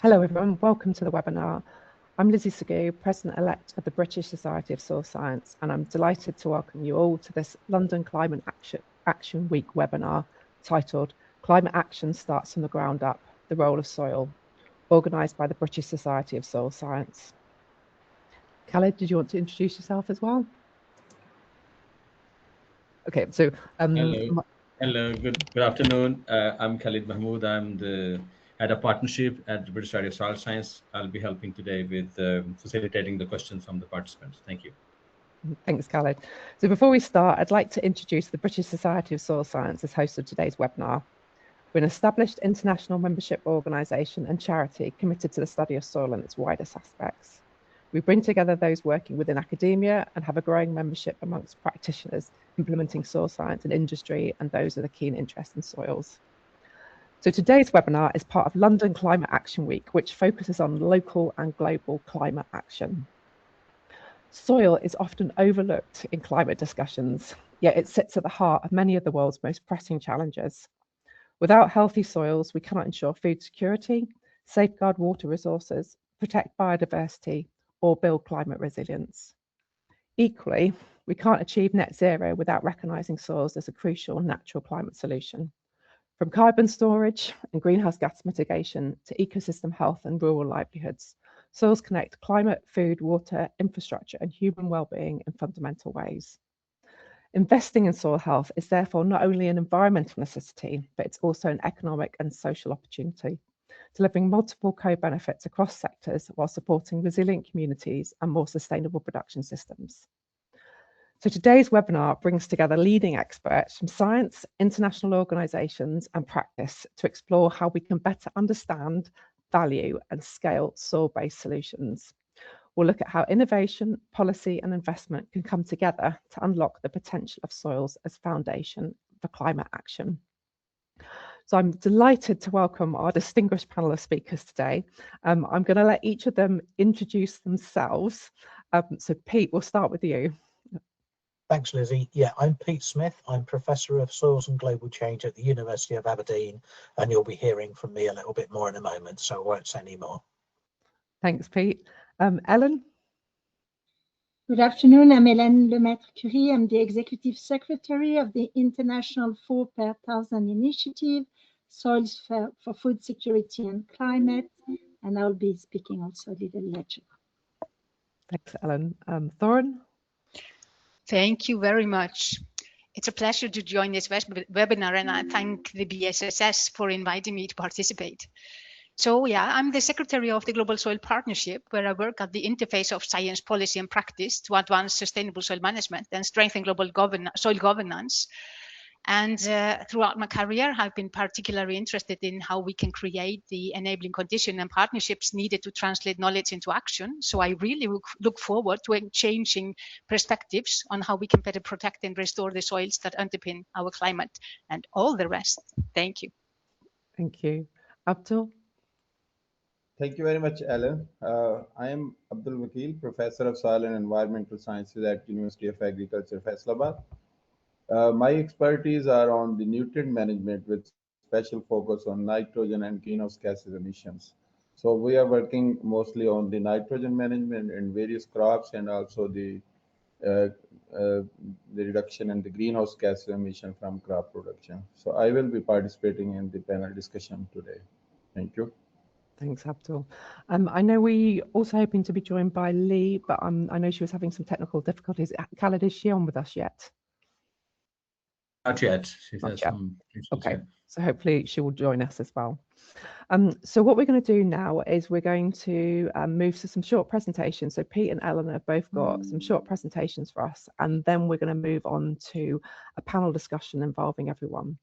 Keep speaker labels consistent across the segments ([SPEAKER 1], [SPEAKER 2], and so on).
[SPEAKER 1] Hello everyone, welcome to the webinar. I'm Lizzie Sagoo, President-elect of the British Society of Soil Science, and I'm delighted to welcome you all to this London Climate Action Week webinar titled Climate Action Starts from the Ground Up, the Role of Soil, organised by the British Society of Soil Science. Khalid, did you want to introduce yourself as well? Okay, so
[SPEAKER 2] Hello, good afternoon. I'm Khalid Mahmood. I'm the head of partnership at the British Society of Soil Science. I'll be helping today with facilitating the questions from the participants. Thank you.
[SPEAKER 1] Thanks, Khalid. So before we start, I'd like to introduce the British Society of Soil Science as host of today's webinar. We're an established international membership organisation and charity committed to the study of soil and its widest aspects. We bring together those working within academia and have a growing membership amongst practitioners implementing soil science in industry and those with a keen interest in soils. So today's webinar is part of London Climate Action Week, which focuses on local and global climate action. Soil is often overlooked in climate discussions, yet it sits at the heart of many of the world's most pressing challenges. Without healthy soils, we cannot ensure food security, safeguard water resources, protect biodiversity, or build climate resilience. Equally, we can't achieve net zero without recognising soils as a crucial natural climate solution. From carbon storage and greenhouse gas mitigation to ecosystem health and rural livelihoods, soils connect climate, food, water, infrastructure, and human well-being in fundamental ways. Investing in soil health is therefore not only an environmental necessity, but it's also an economic and social opportunity, delivering multiple co-benefits across sectors while supporting resilient communities and more sustainable production systems. So today's webinar brings together leading experts from science, international organisations and practice to explore how we can better understand, value and scale soil-based solutions. We'll look at how innovation, policy and investment can come together to unlock the potential of soils as foundation for climate action. So I'm delighted to welcome our distinguished panel of speakers today. I'm going to let each of them introduce themselves. So Pete, we'll start with you.
[SPEAKER 3] Thanks, Lizzie. Yeah, I'm Pete Smith. I'm Professor of Soils and Global Change at the University of Aberdeen, and you'll be hearing from me a little bit more in a moment, so I won't say any more.
[SPEAKER 1] Thanks, Pete. Ellen?
[SPEAKER 4] Good afternoon, I'm Elen Lemaître-Curri. I'm the Executive Secretary of the International 4 per 1000 Initiative, Soils for Food Security and Climate, and I'll be speaking also a little later.
[SPEAKER 1] Thanks, Ellen. Thorunn?
[SPEAKER 5] Thank you very much. It's a pleasure to join this webinar, and I thank the BSSS for inviting me to participate. So yeah, I'm the Secretary of the Global Soil Partnership, where I work at the interface of science, policy and practice to advance sustainable soil management and strengthen global soil governance. And throughout my career, I've been particularly interested in how we can create the enabling condition and partnerships needed to translate knowledge into action. So I really look forward to exchanging perspectives on how we can better protect and restore the soils that underpin our climate and all the rest. Thank you.
[SPEAKER 1] Thank you. Abdul?
[SPEAKER 6] Thank you very much, Ellen. I am Abdul Wakeel, Professor of Soil and Environmental Sciences at University of Agriculture, Faisalabad. My expertise are on the nutrient management with special focus on nitrogen and greenhouse gases emissions. So we are working mostly on the nitrogen management in various crops and also the reduction in the greenhouse gas emission from crop production. So I will be participating in the panel discussion today. Thank you.
[SPEAKER 1] Thanks, Abdul. I know we also hoping to be joined by Leigh, but I know she was having some technical difficulties. Khalid, is she on with us yet?
[SPEAKER 2] Not yet. She
[SPEAKER 1] Not
[SPEAKER 2] has
[SPEAKER 1] yet.
[SPEAKER 2] some issues.
[SPEAKER 1] Okay, so hopefully she will join us as well. So what we're going to do now is we're going to move to some short presentations. So Pete and Ellen have both got some short presentations for us, and then we're going to move on to a panel discussion involving everyone.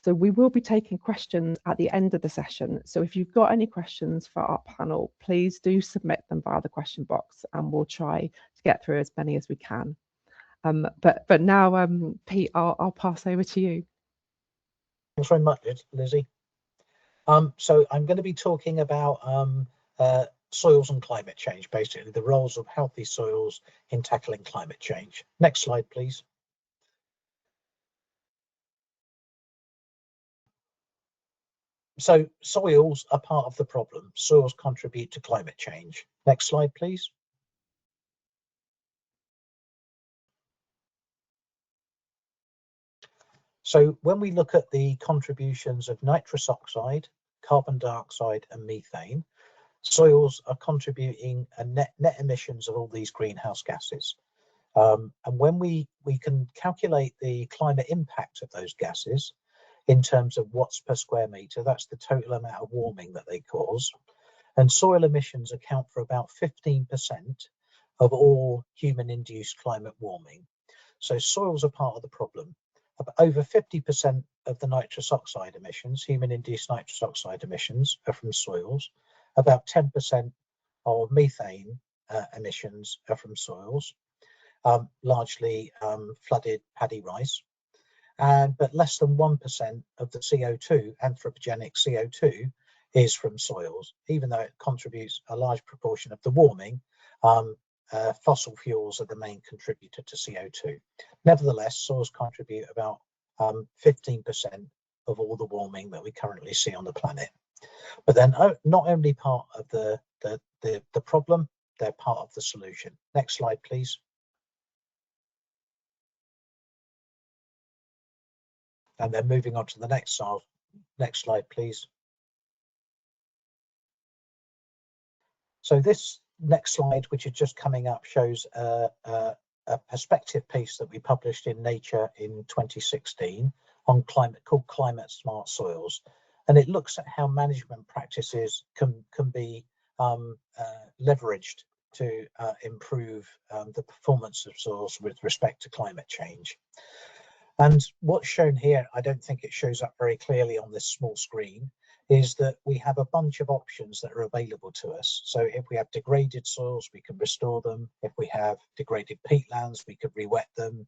[SPEAKER 1] So we will be taking questions at the end of the session. So if you've got any questions for our panel, please do submit them via the question box and we'll try to get through as many as we can. But now, Pete, I'll pass over to you.
[SPEAKER 3] Thanks very much, Lizzie. So I'm going to be talking about soils and climate change, basically the roles of healthy soils in tackling climate change. Next slide, please. So soils are part of the problem. Soils contribute to climate change. Next slide, please. So when we look at the contributions of nitrous oxide, carbon dioxide and methane, soils are contributing a net emissions of all these greenhouse gases. And when we can calculate the climate impact of those gases in terms of watts per square metre, that's the total amount of warming that they cause. And soil emissions account for about 15% of all human-induced climate warming. So soils are part of the problem. Over 50% of the nitrous oxide emissions, human-induced nitrous oxide emissions, are from soils. About 10% of methane emissions are from soils, largely flooded paddy rice. But less than 1% of the CO2, anthropogenic CO2, is from soils, even though it contributes a large proportion of the warming. Fossil fuels are the main contributor to CO2. Nevertheless, soils contribute about 15% of all the warming that we currently see on the planet. But they're not only part of the problem, they're part of the solution. Next slide, please. And then moving on to the next slide, please. So this next slide, which is just coming up, shows a perspective piece that we published in Nature in 2016 on called Climate Smart Soils. And it looks at how management practices can be leveraged to improve the performance of soils with respect to climate change. And what's shown here, I don't think it shows up very clearly on this small screen, is that we have a bunch of options that are available to us. So if we have degraded soils, we can restore them. If we have degraded peatlands, we could re-wet them.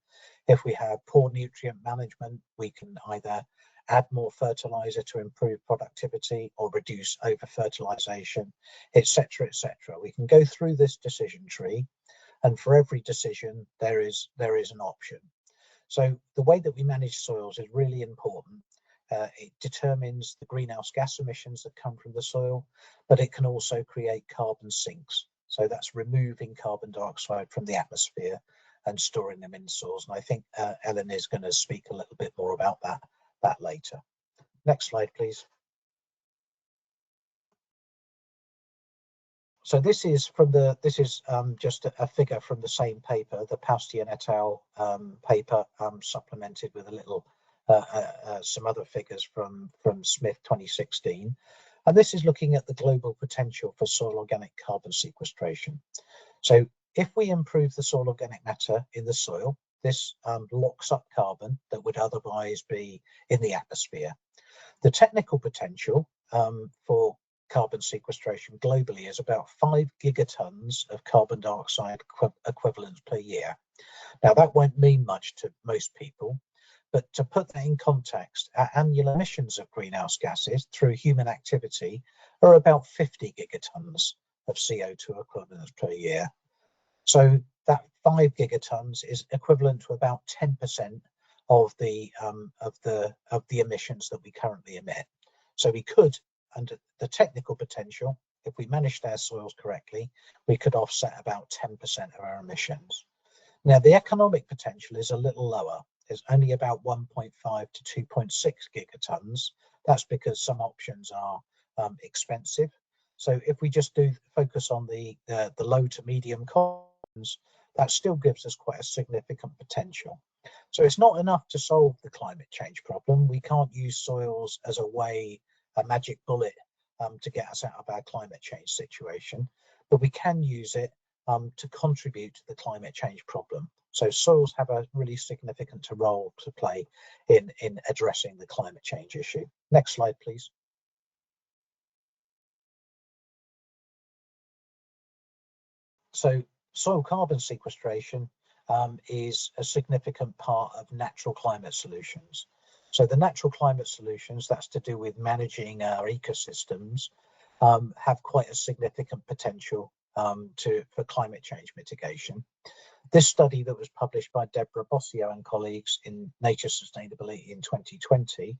[SPEAKER 3] If we have poor nutrient management, we can either add more fertilizer to improve productivity or reduce over-fertilization, etc., etc. We can go through this decision tree, and for every decision, there is an option. So the way that we manage soils is really important. It determines the greenhouse gas emissions that come from the soil, but it can also create carbon sinks. So that's removing carbon dioxide from the atmosphere and storing them in soils. And I think Elen is going to speak a little bit more about that later. Next slide, please. So this is just a figure from the same paper, the Paustian et al. Paper, supplemented with a little some other figures from Smith 2016. And this is looking at the global potential for soil organic carbon sequestration. So if we improve the soil organic matter in the soil, this locks up carbon that would otherwise be in the atmosphere. The technical potential for carbon sequestration globally is about 5 gigatons of carbon dioxide equivalents per year. Now that won't mean much to most people, but to put that in context, our annual emissions of greenhouse gases through human activity are about 50 gigatons of CO2 equivalents per year. So that 5 gigatons is equivalent to about 10% of the emissions that we currently emit. So we could, under the technical potential, if we managed our soils correctly, we could offset about 10% of our emissions. Now the economic potential is a little lower. It's only about 1.5 to 2.6 gigatons. That's because some options are expensive. So if we just focus on the low to medium costs, that still gives us quite a significant potential. So it's not enough to solve the climate change problem. We can't use soils as a magic bullet to get us out of our climate change situation, but we can use it to contribute to the climate change problem. So soils have a really significant role to play in addressing the climate change issue. Next slide, please. So soil carbon sequestration is a significant part of natural climate solutions. So the natural climate solutions, that's to do with managing our ecosystems, have quite a significant potential for climate change mitigation. This study that was published by Deborah Bossio and colleagues in Nature Sustainability in 2020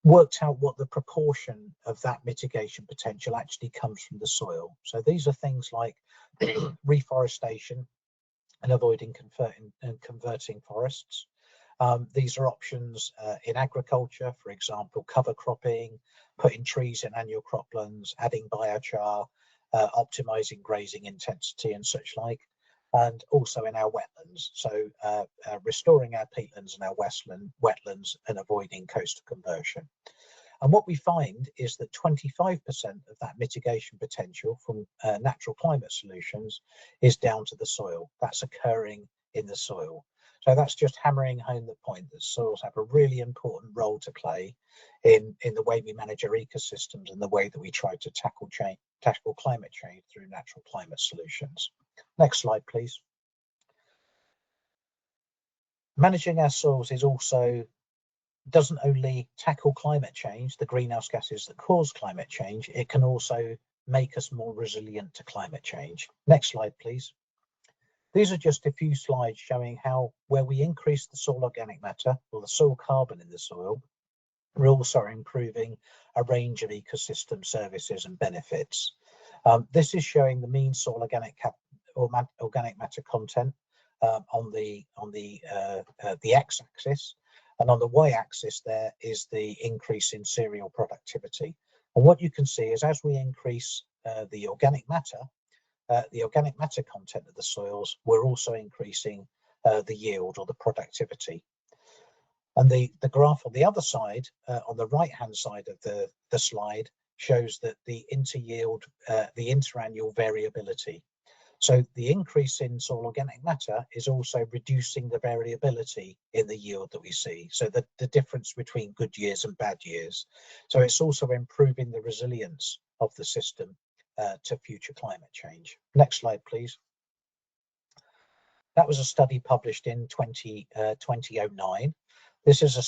[SPEAKER 3] worked out what the proportion of that mitigation potential actually comes from the soil. So these are things like reforestation and avoiding converting forests. These are options in agriculture, for example, cover cropping, putting trees in annual croplands, adding biochar, optimizing grazing intensity and such like, and also in our wetlands. So restoring our peatlands and our wetlands and avoiding coastal conversion. And what we find is that 25% of that mitigation potential from natural climate solutions is down to the soil. That's occurring in the soil. So that's just hammering home the point that soils have a really important role to play in the way we manage our ecosystems and the way that we try to tackle climate change through natural climate solutions. Next slide, please. Managing our soils doesn't only tackle climate change, the greenhouse gases that cause climate change, it can also make us more resilient to climate change. Next slide, please. These are just a few slides showing how where we increase the soil organic matter or the soil carbon in the soil, we're also improving a range of ecosystem services and benefits. This is showing the mean soil organic matter content on the x-axis, and on the y-axis there is the increase in cereal productivity. And what you can see is as we increase the organic matter content of the soils, we're also increasing the yield or the productivity. And the graph on the other side, on the right-hand side of the slide, shows that the interannual variability. So the increase in soil organic matter is also reducing the variability in the yield that we see. So the difference between good years and bad years. So it's also improving the resilience of the system to future climate change. Next slide, please. That was a study published in 2009. This is a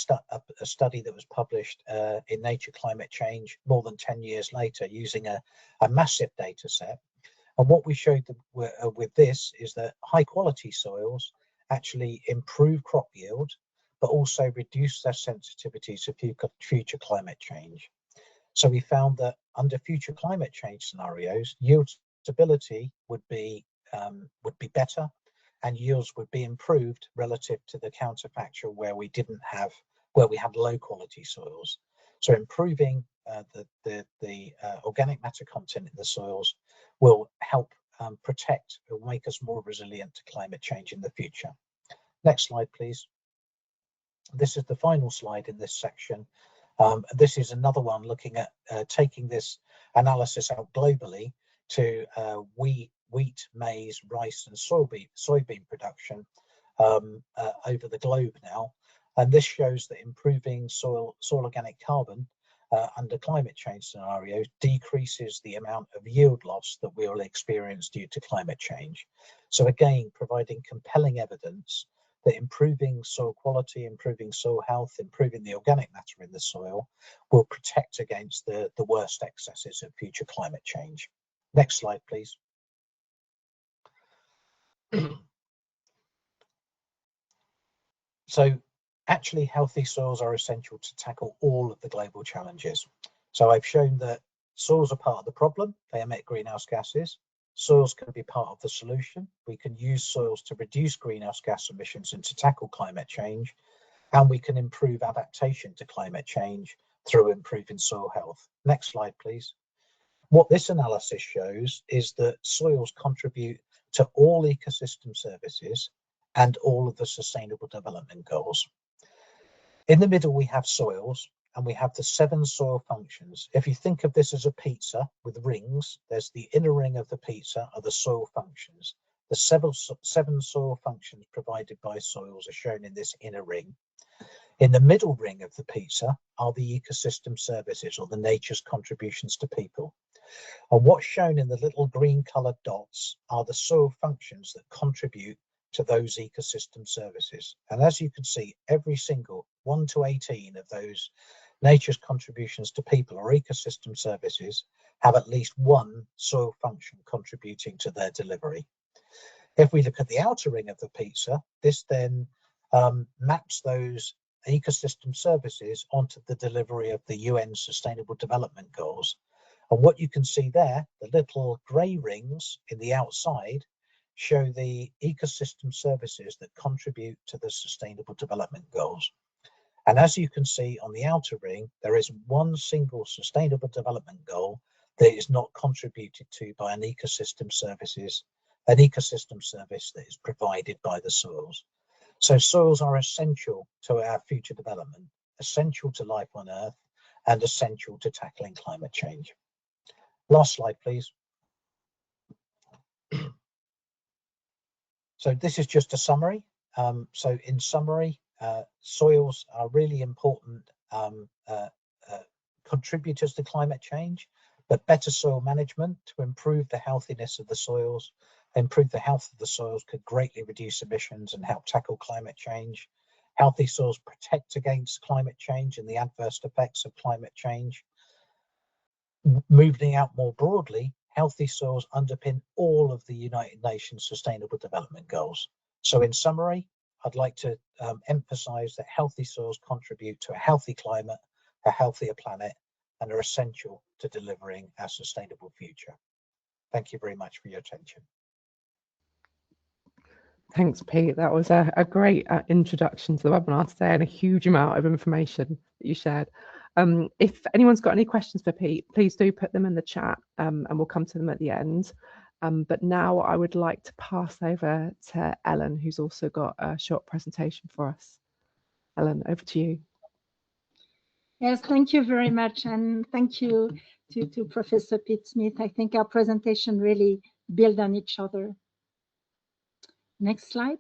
[SPEAKER 3] study that was published in Nature Climate Change more than 10 years later using a massive data set. And what we showed with this is that high quality soils actually improve crop yield, but also reduce their sensitivity to future climate change. So we found that under future climate change scenarios, yield stability would be better, and yields would be improved relative to the counterfactual where we had low quality soils. So improving the organic matter content in the soils will help protect or make us more resilient to climate change in the future. Next slide, please. This is the final slide in this section. This is another one looking at taking this analysis out globally to wheat, maize, rice, and soybean production over the globe now. And this shows that improving soil organic carbon under climate change scenarios decreases the amount of yield loss that we will experience due to climate change. So again, providing compelling evidence that improving soil quality, improving soil health, improving the organic matter in the soil will protect against the worst excesses of future climate change. Next slide, please. So actually healthy soils are essential to tackle all of the global challenges. So I've shown that soils are part of the problem. They emit greenhouse gases. Soils can be part of the solution. We can use soils to reduce greenhouse gas emissions and to tackle climate change. And we can improve adaptation to climate change through improving soil health. Next slide, please. What this analysis shows is that soils contribute to all ecosystem services and all of the sustainable development goals. In the middle, we have soils, and we have the 7 soil functions. If you think of this as a pizza with rings, there's the inner ring of the pizza are the soil functions. The 7 soil functions provided by soils are shown in this inner ring. In the middle ring of the pizza are the ecosystem services, or the nature's contributions to people. And what's shown in the little green coloured dots are the soil functions that contribute to those ecosystem services. And as you can see, every single 1 to 18 of those nature's contributions to people or epecosystem services have at least one soil function contributing to their delivery. If we look at the outer ring of the pizza, this then maps those ecosystem services onto the delivery of the UN Sustainable Development Goals. And what you can see there, the little grey rings in the outside, show the ecosystem services that contribute to the Sustainable Development Goals. And as you can see on the outer ring, there is one single Sustainable Development Goal that is not contributed to by an ecosystem service that is provided by the soils. So soils are essential to our future development, essential to life on Earth, and essential to tackling climate change. Last slide, please. So this is just a summary. So in summary, soils are really important contributors to climate change, but better soil management to improve the healthiness of the soils, could greatly reduce emissions and help tackle climate change. Healthy soils protect against climate change and the adverse effects of climate change. Moving out more broadly, healthy soils underpin all of the United Nations Sustainable Development Goals. So in summary, I'd like to emphasize that healthy soils contribute to a healthy climate, a healthier planet, and are essential to delivering our sustainable future. Thank you very much for your attention.
[SPEAKER 1] Thanks, Pete. That was a great introduction to the webinar today and a huge amount of information that you shared. If anyone's got any questions for Pete, please do put them in the chat and we'll come to them at the end. But now I would like to pass over to Ellen, who's also got a short presentation for us. Ellen, over to you.
[SPEAKER 4] Yes, thank you very much. And thank you to Professor Pete Smith. I think our presentation really build on each other. Next slide.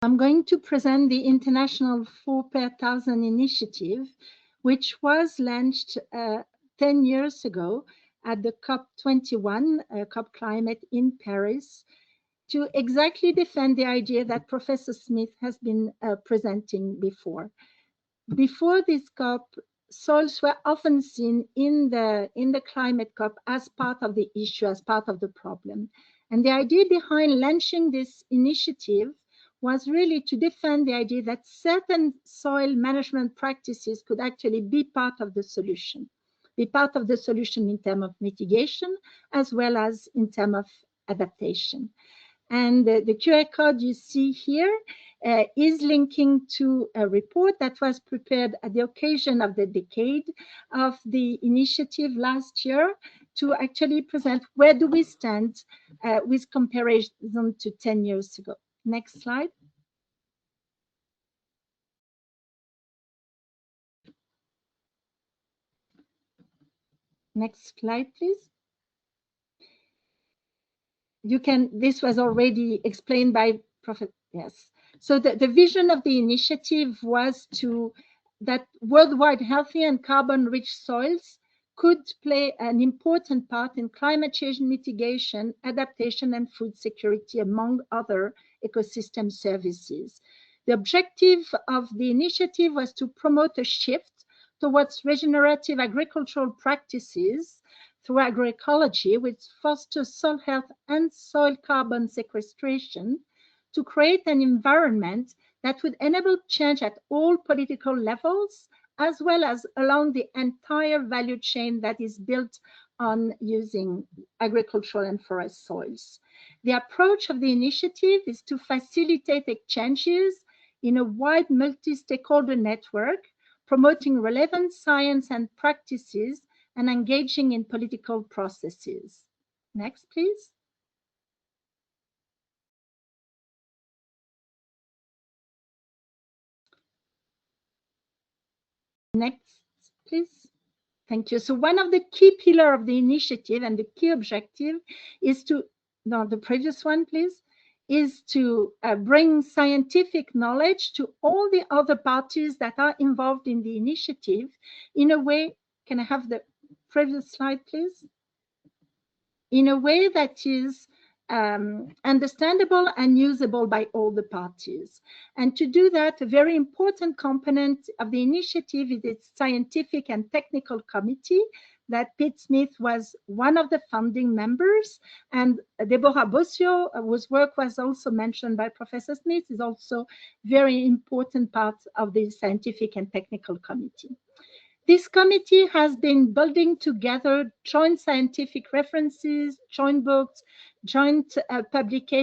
[SPEAKER 4] I'm going to present the International 4 per 1,000 initiative, which was launched 10 years ago at the COP21, COP Climate in Paris, to exactly defend the idea that Professor Smith has been presenting before. Before this COP, soils were often seen in the climate COP as part of the issue, as part of the problem. And the idea behind launching this initiative was really to defend the idea that certain soil management practices could actually be part of the solution, in terms of mitigation as well as in terms of adaptation. And the QR code you see here is linking to a report that was prepared at the occasion of the decade of the initiative last year to actually present where do we stand with comparison to 10 years ago. Next slide. Next slide, please. This was already explained by Prof. Yes. So the vision of the initiative was that worldwide healthy and carbon-rich soils could play an important part in climate change mitigation, adaptation, and food security, among other ecosystem services. The objective of the initiative was to promote a shift towards regenerative agricultural practices through agroecology, which fosters soil health and soil carbon sequestration, to create an environment that would enable change at all political levels, as well as along the entire value chain that is built on using agricultural and forest soils. The approach of the initiative is to facilitate exchanges in a wide multi-stakeholder network, promoting relevant science and practices and engaging in political processes. Next, please. Next, please. Thank you. So one of the key pillars of the initiative and the key objective is to, no, the previous one, please, is to bring scientific knowledge to all the other parties that are involved in the initiative in a way, can I have the previous slide, please? In a way that is understandable and usable by all the parties. And to do that, a very important component of the initiative is its scientific and technical committee that Pete Smith was one of the founding members, and Deborah Bossio, whose work was also mentioned by Professor Smith, is also very important part of the scientific and technical committee. This committee has been building together joint scientific references, joint books, joint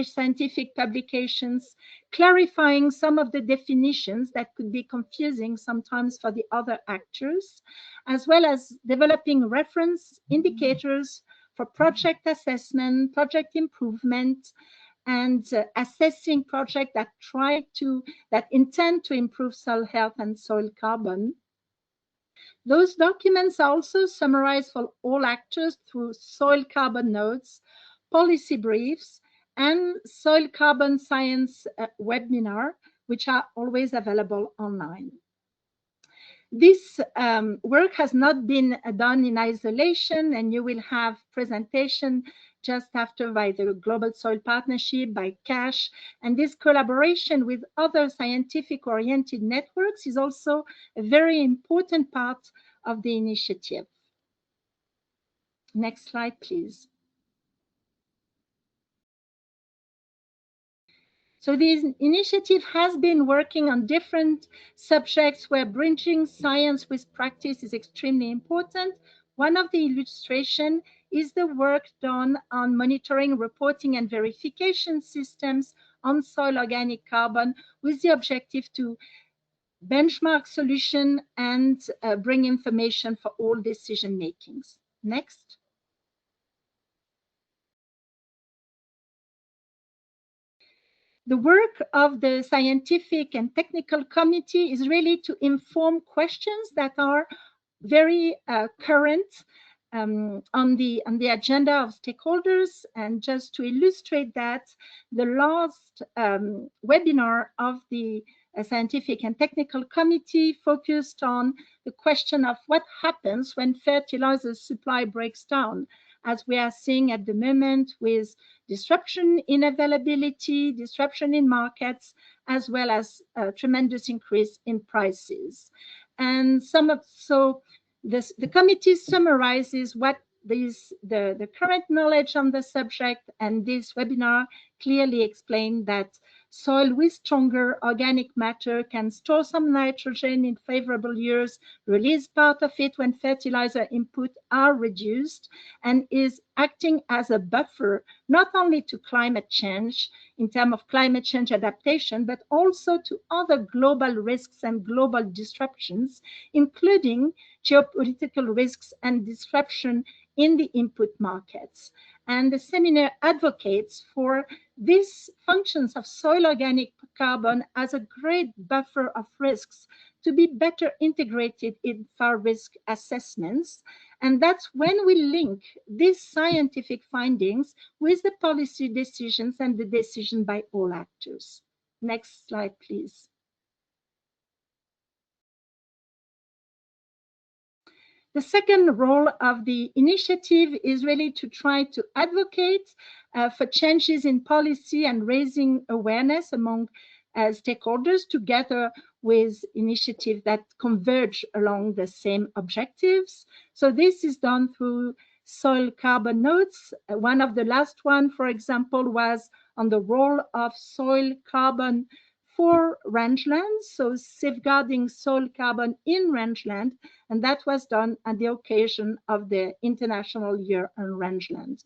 [SPEAKER 4] scientific publications, clarifying some of the definitions that could be confusing sometimes for the other actors, as well as developing reference indicators for project assessment, project improvement, and assessing projects that intend to improve soil health and soil carbon. Those documents are also summarized for all actors through soil carbon notes, policy briefs, and soil carbon science webinar, which are always available online. This work has not been done in isolation, and you will have presentation just after by the Global Soil Partnership, by CASH, and this collaboration with other scientific-oriented networks is also a very important part of the initiative. Next slide, please. So this initiative has been working on different subjects where bridging science with practice is extremely important. One of the illustrations is the work done on monitoring, reporting, and verification systems on soil organic carbon with the objective to benchmark solution and bring information for all decision makings. Next. The work of the scientific and technical committee is really to inform questions that are very current on the agenda of stakeholders. And just to illustrate that, the last webinar of the scientific and technical committee focused on the question of what happens when fertilizer supply breaks down, as we are seeing at the moment with disruption in availability, disruption in markets, as well as a tremendous increase in prices. And the committee summarizes what the current knowledge on the subject, and this webinar clearly explained that soil with stronger organic matter can store some nitrogen in favorable years, release part of it when fertilizer input are reduced, and is acting as a buffer not only to climate change in terms of climate change adaptation, but also to other global risks and global disruptions, including geopolitical risks and disruption in the input markets. And the seminar advocates for these functions of soil organic carbon as a great buffer of risks to be better integrated in our risk assessments. And that's when we link these scientific findings with the policy decisions and the decision by all actors. Next slide, please. The second role of the initiative is really to try to advocate for changes in policy and raising awareness among stakeholders, together with initiatives that converge along the same objectives. So this is done through soil carbon notes. One of the last one, for example, was on the role of soil carbon for rangeland, so safeguarding soil carbon in rangeland, and that was done at the occasion of the International Year on Rangeland.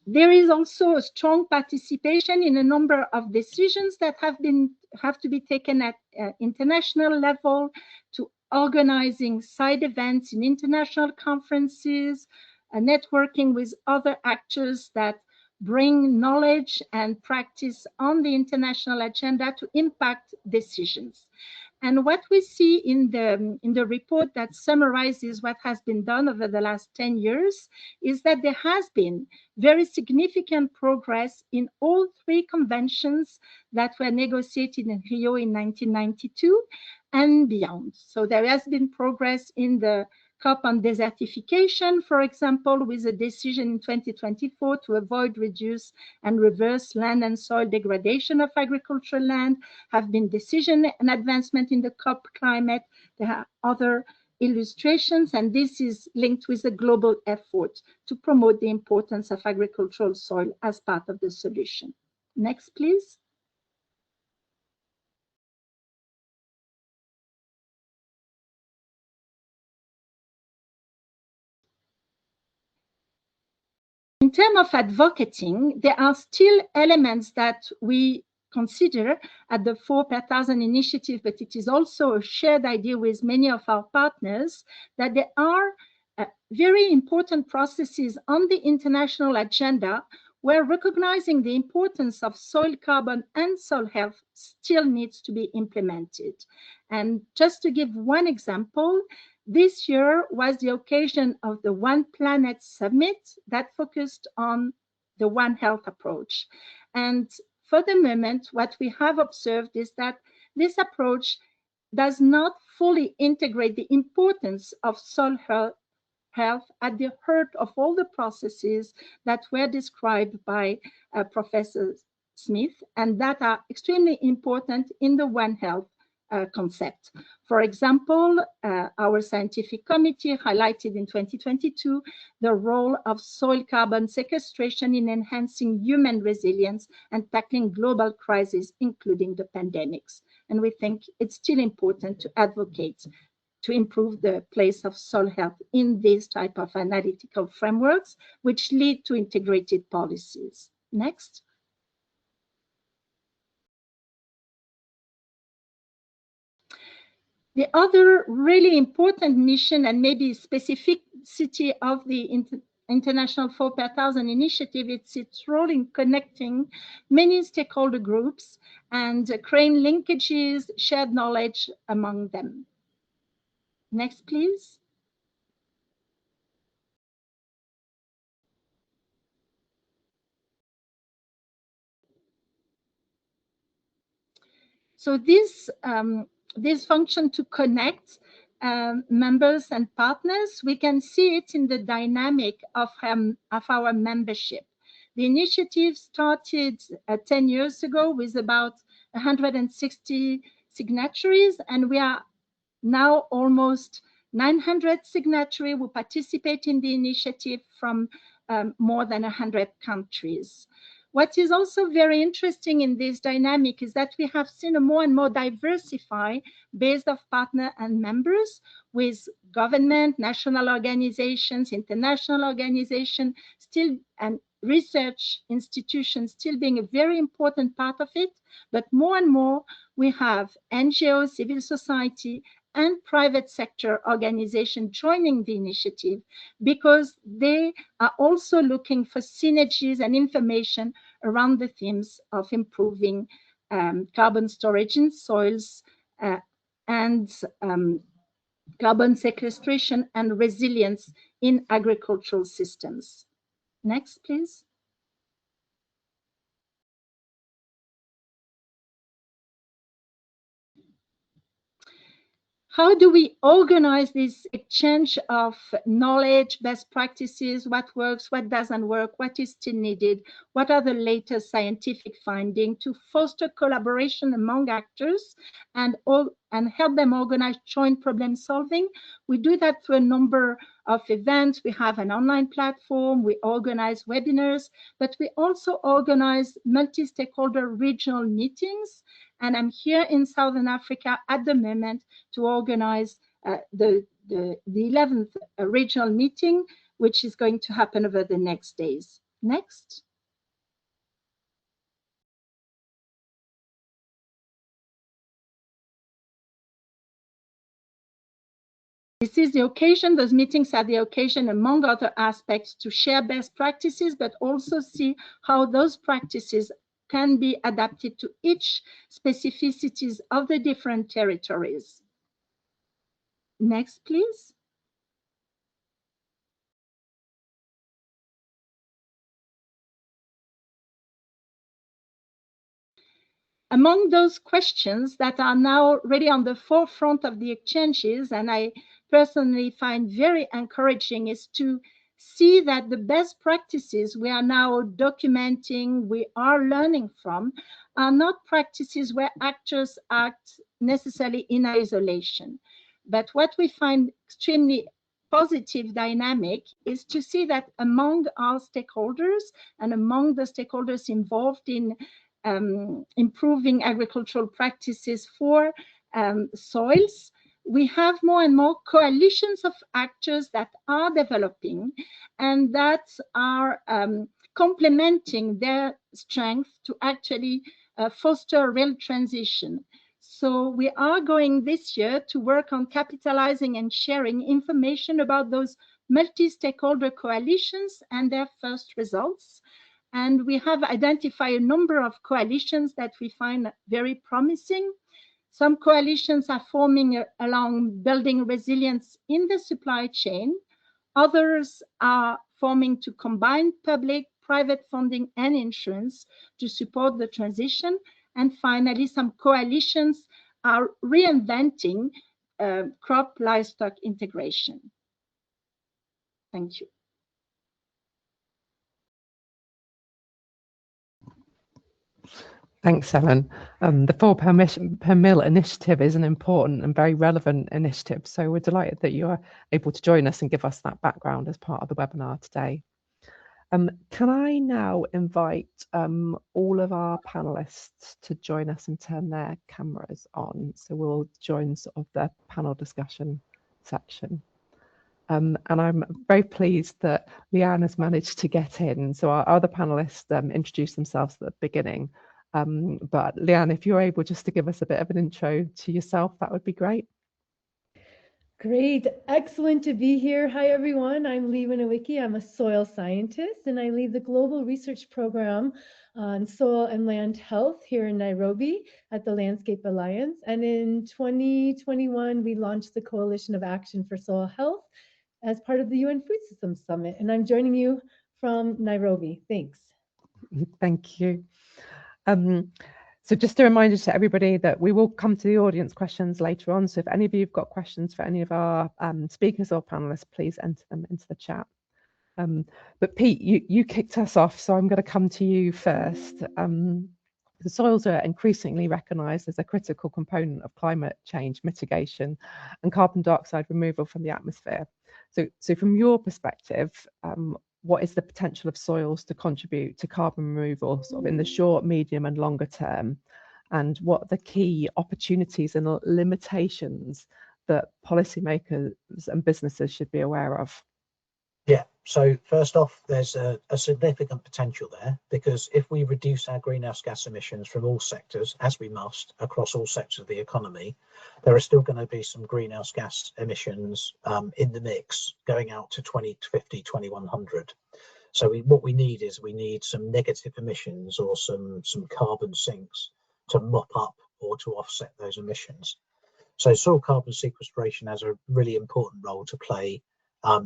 [SPEAKER 4] There is also a strong participation in a number of decisions that have to be taken at international level, to organizing side events in international conferences, networking with other actors that bring knowledge and practice on the international agenda to impact decisions. And what we see in the report that summarizes what has been done over the last 10 years is that there has been very significant progress in all three conventions that were negotiated in Rio in 1992 and beyond. So there has been progress in the COP on desertification, for example, with a decision in 2024 to avoid, reduce, and reverse land and soil degradation of agricultural land, have been decision and advancement in the COP climate. There are other illustrations, and this is linked with a global effort to promote the importance of agricultural soil as part of the solution. Next, please. In terms of advocating, there are still elements that we consider at the 4 per 1,000 initiative, but it is also a shared idea with many of our partners that there are very important processes on the international agenda where recognizing the importance of soil carbon and soil health still needs to be implemented. And just to give one example, this year was the occasion of the One Planet Summit that focused on the One Health approach. And for the moment, what we have observed is that this approach does not fully integrate the importance of soil health at the heart of all the processes that were described by Professor Smith and that are extremely important in the One Health concept. For example, our scientific committee highlighted in 2022 the role of soil carbon sequestration in enhancing human resilience and tackling global crises, including the pandemics. And we think it's still important to advocate to improve the place of soil health in these type of analytical frameworks, which lead to integrated policies. Next. The other really important mission and maybe specificity of the International 4 per 1,000 initiative, it's its role in connecting many stakeholder groups and creating linkages, shared knowledge among them. Next, please. So this function to connect members and partners, we can see it in the dynamic of our membership. The initiative started 10 years ago with about 160 signatories, and we are now almost 900 signatories who participate in the initiative from more than 100 countries. What is also very interesting in this dynamic is that we have seen a more and more diversified base of partners and members, with government, national organizations, international organizations, still, and research institutions still being a very important part of it. But more and more, we have NGOs, civil society, and private sector organizations joining the initiative because they are also looking for synergies and information around the themes of improving carbon storage in soils and carbon sequestration and resilience in agricultural systems. Next, please. How do we organize this exchange of knowledge, best practices, what works, what doesn't work, what is still needed, what are the latest scientific findings to foster collaboration among actors and help them organize joint problem solving? We do that through a number of events. We have an online platform, we organize webinars, but we also organize multi-stakeholder regional meetings. And I'm here in Southern Africa at the moment to organize the 11th regional meeting, which is going to happen over the next days. Next. This is the occasion, those meetings are the occasion, among other aspects, to share best practices, but also see how those practices can be adapted to each specificities of the different territories. Next, please. Among those questions that are now really on the forefront of the exchanges, and I personally find very encouraging, is to see that the best practices we are now documenting, we are learning from, are not practices where actors act necessarily in isolation. But what we find extremely positive dynamic is to see that among our stakeholders and among the stakeholders involved in improving agricultural practices for soils, we have more and more coalitions of actors that are developing and that are complementing their strength to actually foster a real transition. So we are going this year to work on capitalizing and sharing information about those multi-stakeholder coalitions and their first results. And we have identified a number of coalitions that we find very promising. Some coalitions are forming along building resilience in the supply chain. Others are forming to combine public, private funding and insurance to support the transition. And finally, some coalitions are reinventing crop livestock integration. Thank you.
[SPEAKER 1] Thanks, Ellen. The 4 per mil initiative is an important and very relevant initiative. So we're delighted that you are able to join us and give us that background as part of the webinar today. Can I now invite all of our panelists to join us and turn their cameras on? So we'll join sort of the panel discussion section. And I'm very pleased that Leanne has managed to get in. So our other panelists introduced themselves at the beginning. But Leanne, if you're able just to give us a bit of an intro to yourself, that would be great.
[SPEAKER 7] Great, excellent to be here. Hi everyone, I'm Leigh Winowiecki. I'm a soil scientist and I lead the Global Research Program on Soil and Land Health here in Nairobi at the Landscape Alliance. And in 2021, we launched the Coalition of Action for Soil Health as part of the UN Food Systems Summit. And I'm joining you from Nairobi. Thanks.
[SPEAKER 1] Thank you. So just a reminder to everybody that we will come to the audience questions later on. So if any of you have got questions for any of our speakers or panelists, please enter them into the chat. But Pete, you kicked us off, so I'm going to come to you first. The soils are increasingly recognised as a critical component of climate change mitigation and carbon dioxide removal from the atmosphere. So from your perspective, what is the potential of soils to contribute to carbon removal sort of in the short, medium and longer term? And what are the key opportunities and limitations that policymakers and businesses should be aware of?
[SPEAKER 3] Yeah, so first off, there's a significant potential there, because if we reduce our greenhouse gas emissions from all sectors, as we must across all sectors of the economy, there are still going to be some greenhouse gas emissions in the mix going out to 2050, 2100. So what we need is some negative emissions or some carbon sinks to mop up or to offset those emissions. So soil carbon sequestration has a really important role to play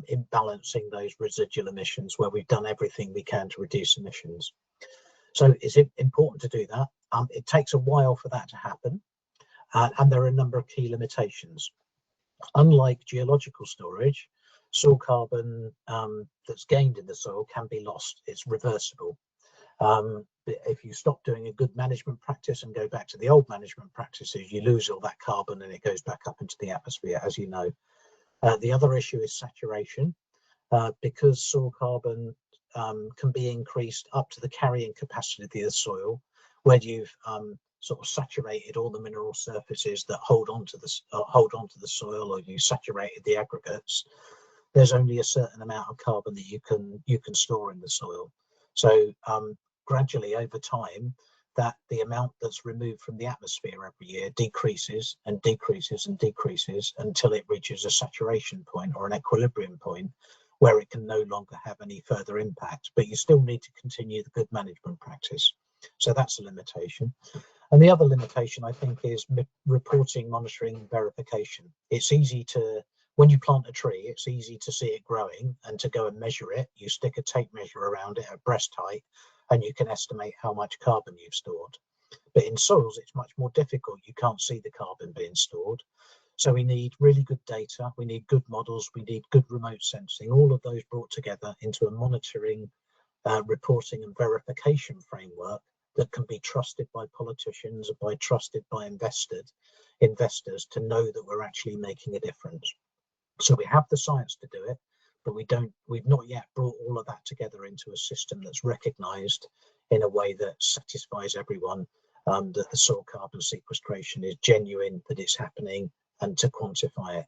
[SPEAKER 3] in balancing those residual emissions where we've done everything we can to reduce emissions. So it's important to do that. It takes a while for that to happen, and there are a number of key limitations. Unlike geological storage, soil carbon that's gained in the soil can be lost. It's reversible. If you stop doing a good management practice and go back to the old management practices, you lose all that carbon and it goes back up into the atmosphere, as you know. The other issue is saturation, because soil carbon can be increased up to the carrying capacity of the soil, where you've sort of saturated all the mineral surfaces that hold on to the soil, or you saturated the aggregates. There's only a certain amount of carbon that you can store in the soil. So gradually over time, that the amount that's removed from the atmosphere every year decreases and decreases and decreases until it reaches a saturation point or an equilibrium point where it can no longer have any further impact. But you still need to continue the good management practice. So that's a limitation. And the other limitation, I think, is reporting, monitoring and verification. It's easy to, when you plant a tree, it's easy to see it growing and to go and measure it. You stick a tape measure around it at breast height and you can estimate how much carbon you've stored. But in soils, it's much more difficult. You can't see the carbon being stored. So we need really good data. We need good models. We need good remote sensing, all of those brought together into a monitoring, reporting and verification framework that can be trusted by politicians, trusted by investors to know that we're actually making a difference. So we have the science to do it, but we've not yet brought all of that together into a system that's recognized in a way that satisfies everyone, that the soil carbon sequestration is genuine, that it's happening, and to quantify it.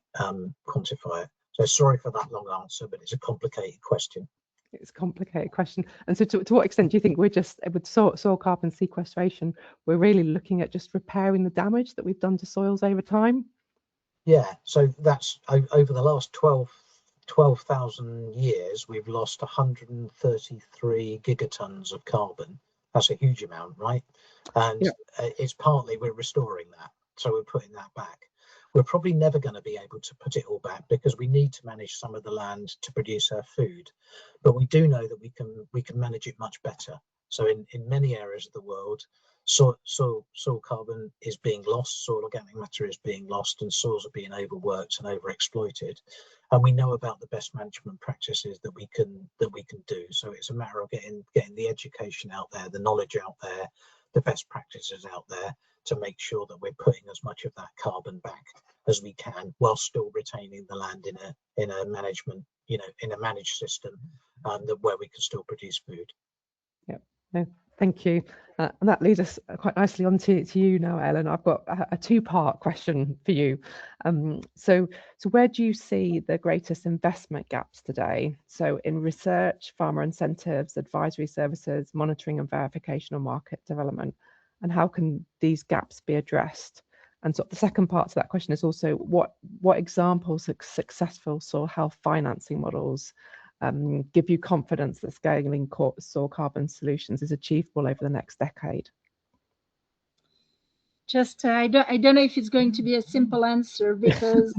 [SPEAKER 3] So sorry for that long answer, but it's a complicated question.
[SPEAKER 1] It's a complicated question. And so to what extent do you think we're just, with soil carbon sequestration, we're really looking at just repairing the damage that we've done to soils over time?
[SPEAKER 3] Yeah, so that's over the last 12,000 years, we've lost 133 gigatons of carbon. That's a huge amount, right? And it's partly we're restoring that. So we're putting that back. We're probably never going to be able to put it all back because we need to manage some of the land to produce our food. But we do know that we can manage it much better. So in many areas of the world, soil carbon is being lost, soil organic matter is being lost, and soils are being overworked and overexploited. And we know about the best management practices that we can do. So it's a matter of getting the education out there, the knowledge out there, the best practices out there, to make sure that we're putting as much of that carbon back as we can, while still retaining the land in a management, in a managed system, where we can still produce food.
[SPEAKER 1] Yep. No, thank you. And that leads us quite nicely on to you now, Ellen. I've got a two-part question for you. So where do you see the greatest investment gaps today? So in research, farmer incentives, advisory services, monitoring and verification of market development, and how can these gaps be addressed? And so the second part to that question is also what examples of successful soil health financing models give you confidence that scaling soil carbon solutions is achievable over the next decade?
[SPEAKER 4] Just I don't know if it's going to be a simple answer, because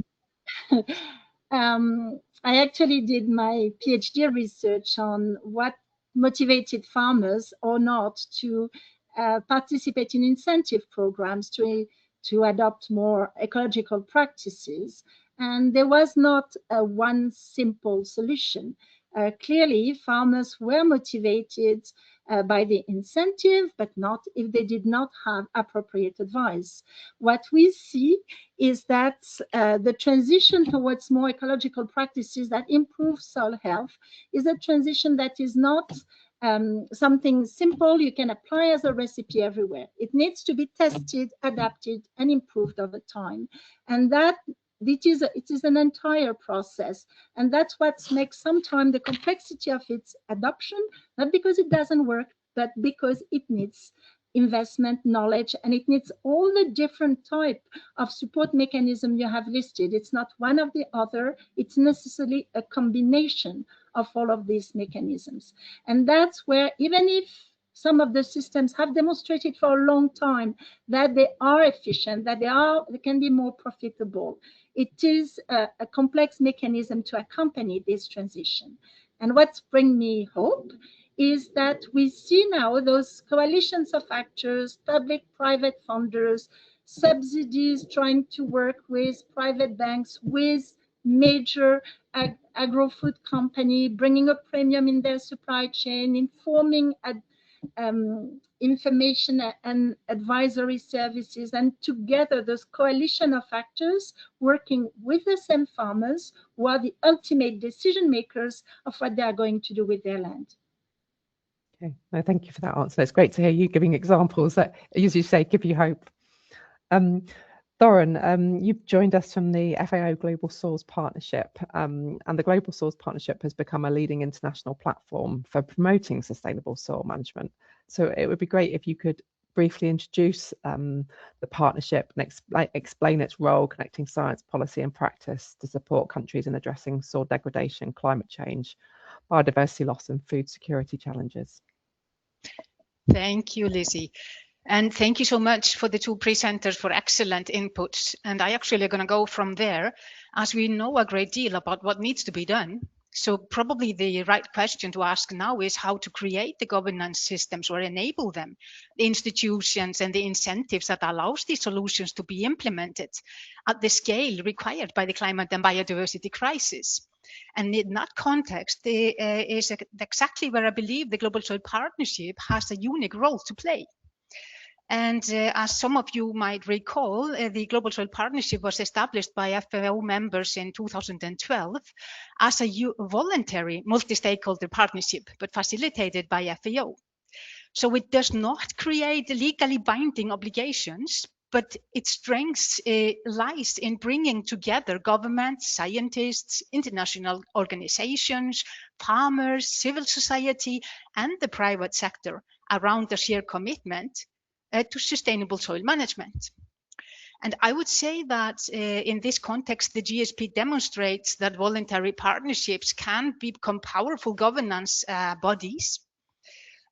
[SPEAKER 4] I actually did my PhD research on what motivated farmers or not to participate in incentive programs to adopt more ecological practices. And there was not one simple solution. Clearly, farmers were motivated by the incentive, but not if they did not have appropriate advice. What we see is that the transition towards more ecological practices that improve soil health is a transition that is not something simple you can apply as a recipe everywhere. It needs to be tested, adapted, and improved over time. And that it is an entire process. And that's what makes sometimes the complexity of its adoption, not because it doesn't work, but because it needs investment, knowledge, and it needs all the different type of support mechanism you have listed. It's not one of the other, it's necessarily a combination of all of these mechanisms. And that's where, even if some of the systems have demonstrated for a long time that they are efficient, that they can be more profitable, it is a complex mechanism to accompany this transition. And what's bring me hope is that we see now those coalitions of actors, public-private funders, subsidies trying to work with private banks, with major agro-food company, bringing a premium in their supply chain, informing information and advisory services, and together those coalition of actors working with the same farmers who are the ultimate decision makers of what they are going to do with their land.
[SPEAKER 1] Okay, no, thank you for that answer. It's great to hear you giving examples that, as you say, give you hope. Thorunn, you've joined us from the FAO Global Soils Partnership, and the Global Soils Partnership has become a leading international platform for promoting sustainable soil management. So it would be great if you could briefly introduce the partnership and explain its role connecting science, policy and practice to support countries in addressing soil degradation, climate change, biodiversity loss and food security challenges.
[SPEAKER 5] Thank you, Lizzie. And thank you so much for the two presenters for excellent inputs. And I actually are going to go from there, as we know a great deal about what needs to be done. So probably the right question to ask now is how to create the governance systems or enable them, the institutions and the incentives that allows these solutions to be implemented at the scale required by the climate and biodiversity crisis. And in that context, is exactly where I believe the Global Soil Partnership has a unique role to play. And as some of you might recall, the Global Soil Partnership was established by FAO members in 2012 as a voluntary multi-stakeholder partnership, but facilitated by FAO. So it does not create legally binding obligations, but its strength lies in bringing together governments, scientists, international organizations, farmers, civil society, and the private sector around the shared commitment to sustainable soil management. And I would say that in this context, the GSP demonstrates that voluntary partnerships can become powerful governance bodies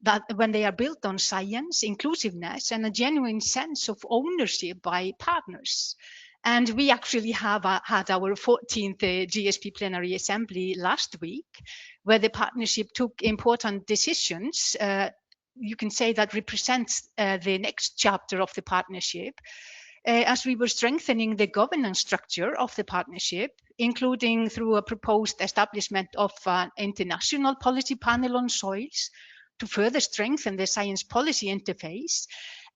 [SPEAKER 5] that when they are built on science, inclusiveness, and a genuine sense of ownership by partners. And we actually have had our 14th GSP plenary assembly last week, where the partnership took important decisions. You can say that represents the next chapter of the partnership, as we were strengthening the governance structure of the partnership, including through a proposed establishment of an international policy panel on soils to further strengthen the science policy interface,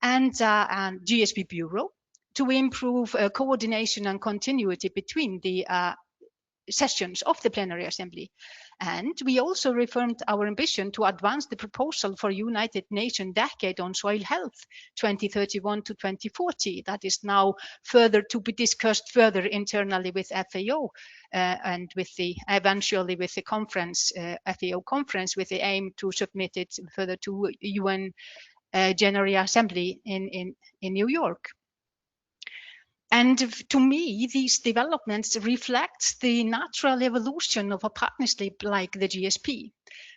[SPEAKER 5] and GSP Bureau to improve coordination and continuity between the sessions of the plenary assembly. And we also reaffirmed our ambition to advance the proposal for United Nations Decade on Soil Health 2031 to 2040. That is now further to be discussed further internally with FAO and with the eventually with the conference, FAO conference, with the aim to submit it further to UN General Assembly in New York. And to me, these developments reflect the natural evolution of a partnership like the GSP,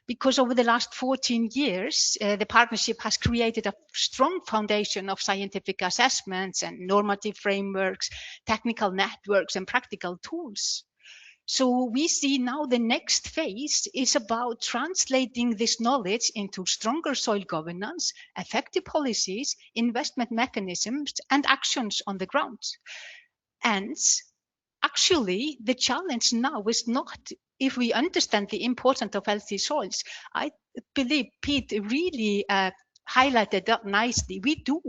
[SPEAKER 5] because over the last 14 years, the partnership has created a strong foundation of scientific assessments and normative frameworks, technical networks, and practical tools. So we see now the next phase is about translating this knowledge into stronger soil governance, effective policies, investment mechanisms, and actions on the ground. And actually, the challenge now is not if we understand the importance of healthy soils. I believe Pete really highlighted that nicely. We do.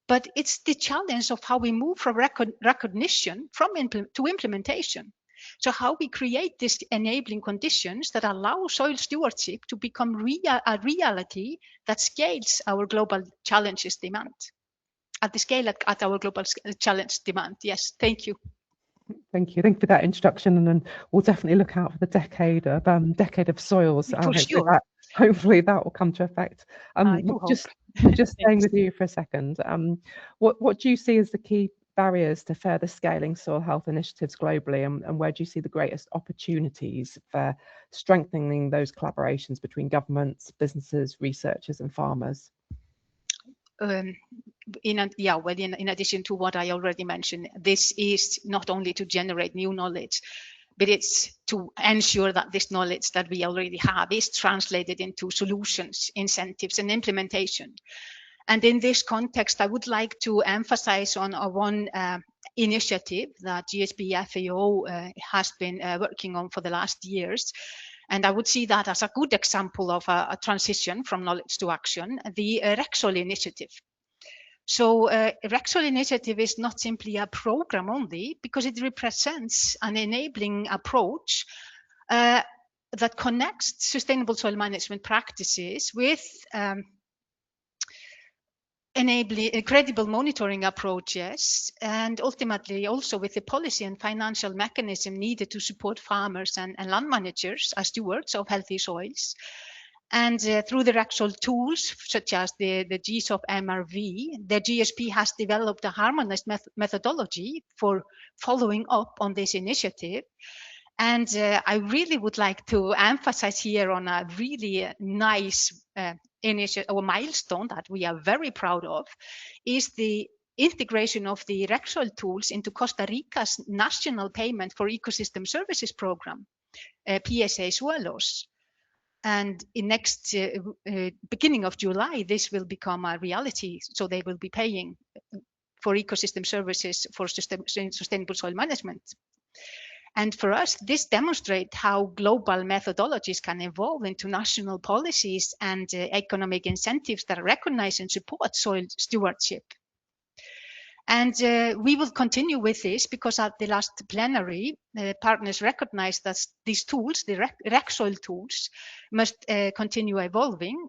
[SPEAKER 5] But it's the challenge of how we move from recognition to implementation. So how we create these enabling conditions that allow soil stewardship to become a reality that scales our global challenges demand. At the scale at our global challenge demand. Yes, thank you.
[SPEAKER 1] Thank you. Thank you for that introduction, and then we'll definitely look out for the decade of soils.
[SPEAKER 5] For sure.
[SPEAKER 1] Hopefully that will come to effect. Just staying with you for a second. What do you see as the key barriers to further scaling soil health initiatives globally, and where do you see the greatest opportunities for strengthening those collaborations between governments, businesses, researchers, and farmers?
[SPEAKER 5] In addition to what I already mentioned, this is not only to generate new knowledge, but it's to ensure that this knowledge that we already have is translated into solutions, incentives, and implementation. And in this context, I would like to emphasize on one initiative that GSP FAO has been working on for the last years. And I would see that as a good example of a transition from knowledge to action, the RECSOL initiative. So RECSOL initiative is not simply a program only, because it represents an enabling approach that connects sustainable soil management practices with enabling credible monitoring approaches, and ultimately also with the policy and financial mechanism needed to support farmers and land managers as stewards of healthy soils. And through the RECSOL tools, such as the GSOP MRV, the GSP has developed a harmonized methodology for following up on this initiative. And I really would like to emphasize here on a really nice initiative or milestone that we are very proud of, is the integration of the RECSOL tools into Costa Rica's National Payment for Ecosystem Services Program, PSA Suelos. And in next beginning of July, this will become a reality. So they will be paying for ecosystem services for sustainable soil management. And for us, this demonstrates how global methodologies can evolve into national policies and economic incentives that recognize and support soil stewardship. And we will continue with this because at the last plenary, partners recognized that these tools, the rec soil tools, must continue evolving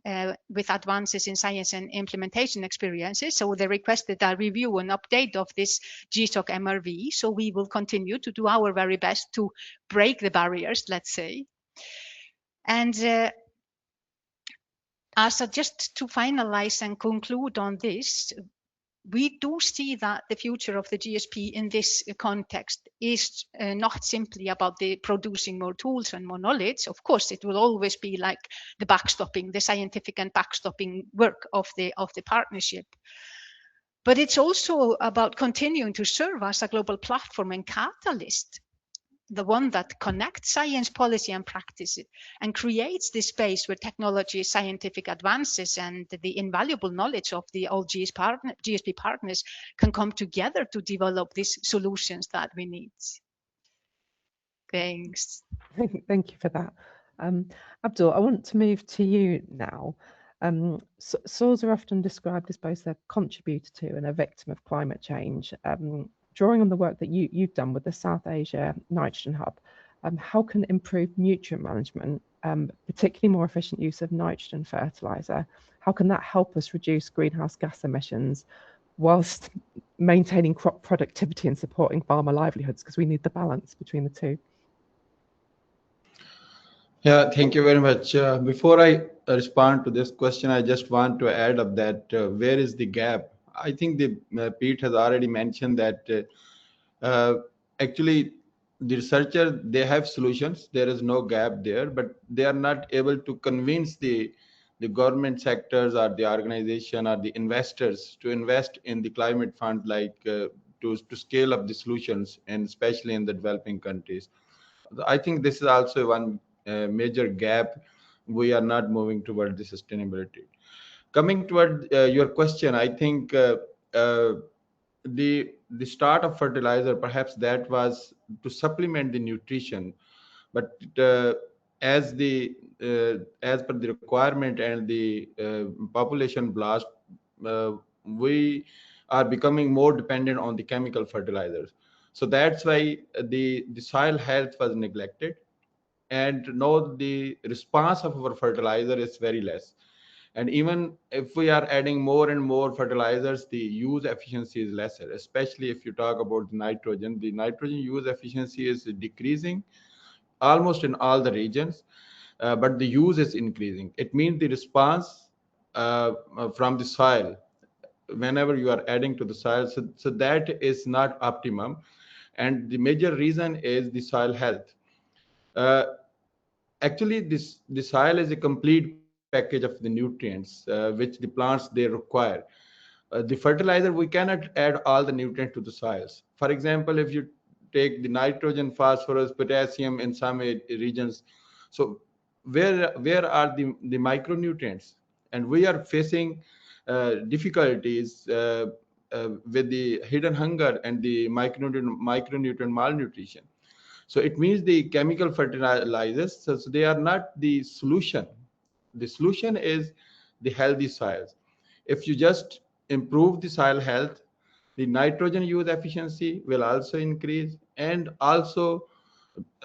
[SPEAKER 5] with advances in science and implementation experiences. So they requested a review and update of this GSOC MRV. So we will continue to do our very best to break the barriers, let's say. And just to finalize and conclude on this, we do see that the future of the GSP in this context is not simply about the producing more tools and more knowledge. Of course, it will always be like the backstopping, the scientific and backstopping work of the partnership. But it's also about continuing to serve as a global platform and catalyst, the one that connects science, policy, and practice and creates this space where technology, scientific advances, and the invaluable knowledge of the all GSP partners can come together to develop these solutions that we need. Thanks.
[SPEAKER 1] Thank you for that. Abdul, I want to move to you now. Soils are often described as both a contributor to and a victim of climate change. Drawing on the work that you've done with the South Asia Nitrogen Hub, how can improved nutrient management, particularly more efficient use of nitrogen fertilizer, how can that help us reduce greenhouse gas emissions whilst maintaining crop productivity and supporting farmer livelihoods? Because we need the balance between the two.
[SPEAKER 6] Yeah, thank you very much. Before I respond to this question, I just want to add up that where is the gap? I think Pete has already mentioned that actually the researchers, they have solutions. There is no gap there, but they are not able to convince the government sectors or the organization or the investors to invest in the climate fund, like to scale up the solutions, and especially in the developing countries. I think this is also one major gap. We are not moving toward the sustainability. Coming toward your question, I think the start of fertilizer, perhaps that was to supplement the nutrition, but as per the requirement and the population blast, we are becoming more dependent on the chemical fertilizers. So that's why the soil health was neglected, and now the response of our fertilizer is very less. And even if we are adding more and more fertilizers, the use efficiency is lesser, especially if you talk about nitrogen. The nitrogen use efficiency is decreasing almost in all the regions, but the use is increasing. It means the response from the soil, whenever you are adding to the soil, so that is not optimum. And the major reason is the soil health. Actually, the soil is a complete package of the nutrients which the plants they require. The fertilizer, we cannot add all the nutrients to the soils. For example, if you take the nitrogen, phosphorus, potassium in some regions, so where are the micronutrients? And we are facing difficulties with the hidden hunger and the micronutrient malnutrition. So it means the chemical fertilizers, so they are not the solution. The solution is the healthy soils. If you just improve the soil health, the nitrogen use efficiency will also increase, and also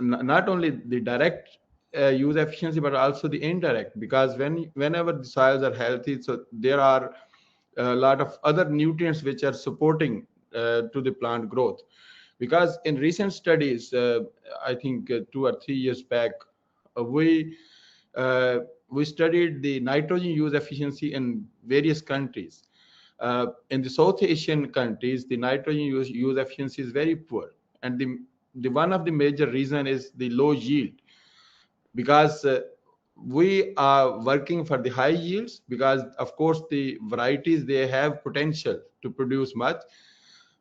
[SPEAKER 6] not only the direct use efficiency, but also the indirect, because whenever the soils are healthy, so there are a lot of other nutrients which are supporting to the plant growth. Because in recent studies, I think 2 or 3 years back, we studied the nitrogen use efficiency in various countries. In the South Asian countries, the nitrogen use efficiency is very poor, and the one of the major reason is the low yield, because we are working for the high yields, because of course the varieties, they have potential to produce much,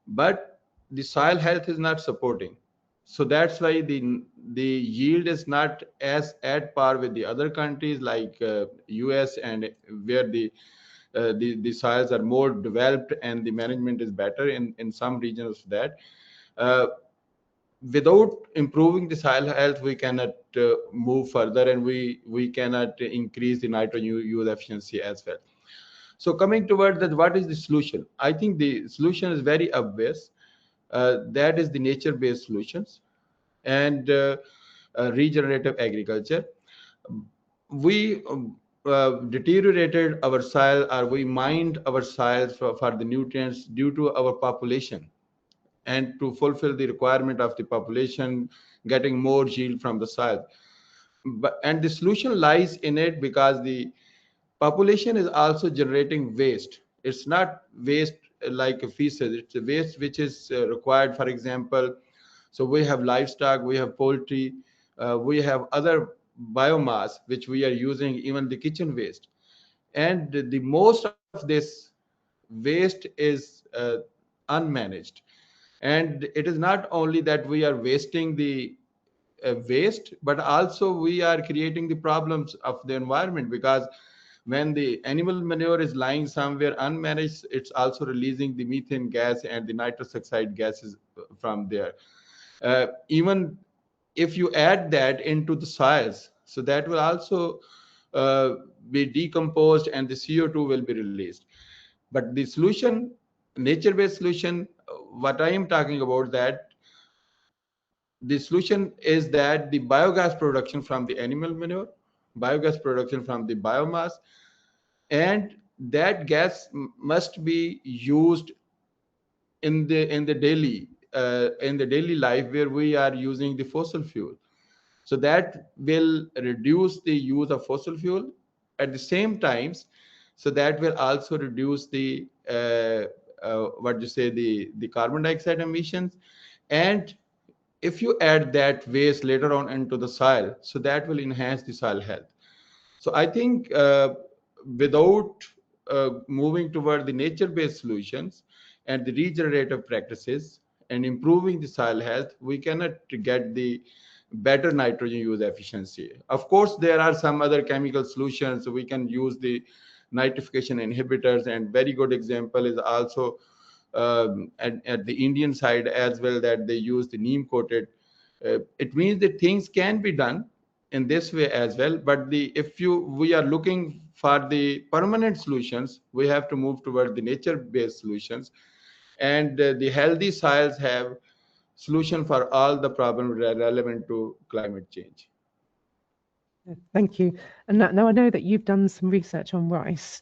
[SPEAKER 6] but the soil health is not supporting. So that's why the yield is not as at par with the other countries like US, and where the soils are more developed and the management is better in some regions of that. without improving the soil health, we cannot move further, and we cannot increase the nitrogen use efficiency as well. So coming toward that, what is the solution? I think the solution is very obvious. That is the nature-based solutions and regenerative agriculture. We deteriorated our soil, or we mined our soils for the nutrients due to our population, and to fulfill the requirement of the population, getting more yield from the soil. And the solution lies in it, because the population is also generating waste. It's not waste like a feces, it's a waste which is required. For example, so we have livestock, we have poultry, we have other biomass which we are using, even the kitchen waste. And the most of this waste is unmanaged. And it is not only that we are wasting the waste, but also we are creating the problems of the environment, because when the animal manure is lying somewhere unmanaged, it's also releasing the methane gas and the nitrous oxide gases from there. Even if you add that into the soils, so that will also uh, be decomposed and the CO2 will be released. But the solution, nature-based solution, what I am talking about, that the solution is that the biogas production from the animal manure, biogas production from the biomass, and that gas must be used in the daily life where we are using the fossil fuel. So that will reduce the use of fossil fuel at the same times. So that will also reduce the what you say, the carbon dioxide emissions. And if you add that waste later on into the soil, so that will enhance the soil health. So I think without moving toward the nature-based solutions and the regenerative practices and improving the soil health, we cannot get the better nitrogen use efficiency. Of course, there are some other chemical solutions. We can use the nitrification inhibitors, and very good example is also at the Indian side as well, that they use the neem coated. It means that things can be done in this way as well. But we are looking for the permanent solutions, we have to move toward the nature-based solutions. And the healthy soils have solution for all the problems relevant to climate change.
[SPEAKER 1] Thank you. And now I know that you've done some research on rice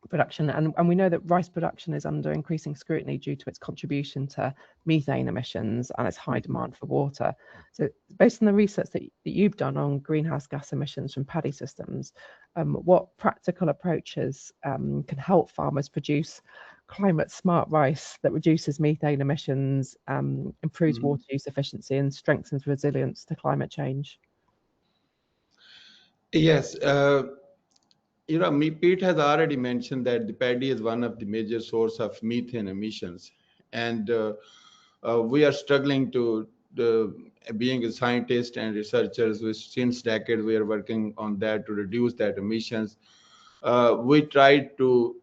[SPEAKER 1] production, and we know that rice production is under increasing scrutiny due to its contribution to methane emissions and its high demand for water. So based on the research that you've done on greenhouse gas emissions from paddy systems, what practical approaches can help farmers produce climate smart rice that reduces methane emissions, improves water use efficiency, and strengthens resilience to climate change?
[SPEAKER 6] Yes, Pete has already mentioned that the paddy is one of the major source of methane emissions, and we are struggling to being a scientist and researchers. Since decades we are working on that to reduce that emissions. We tried to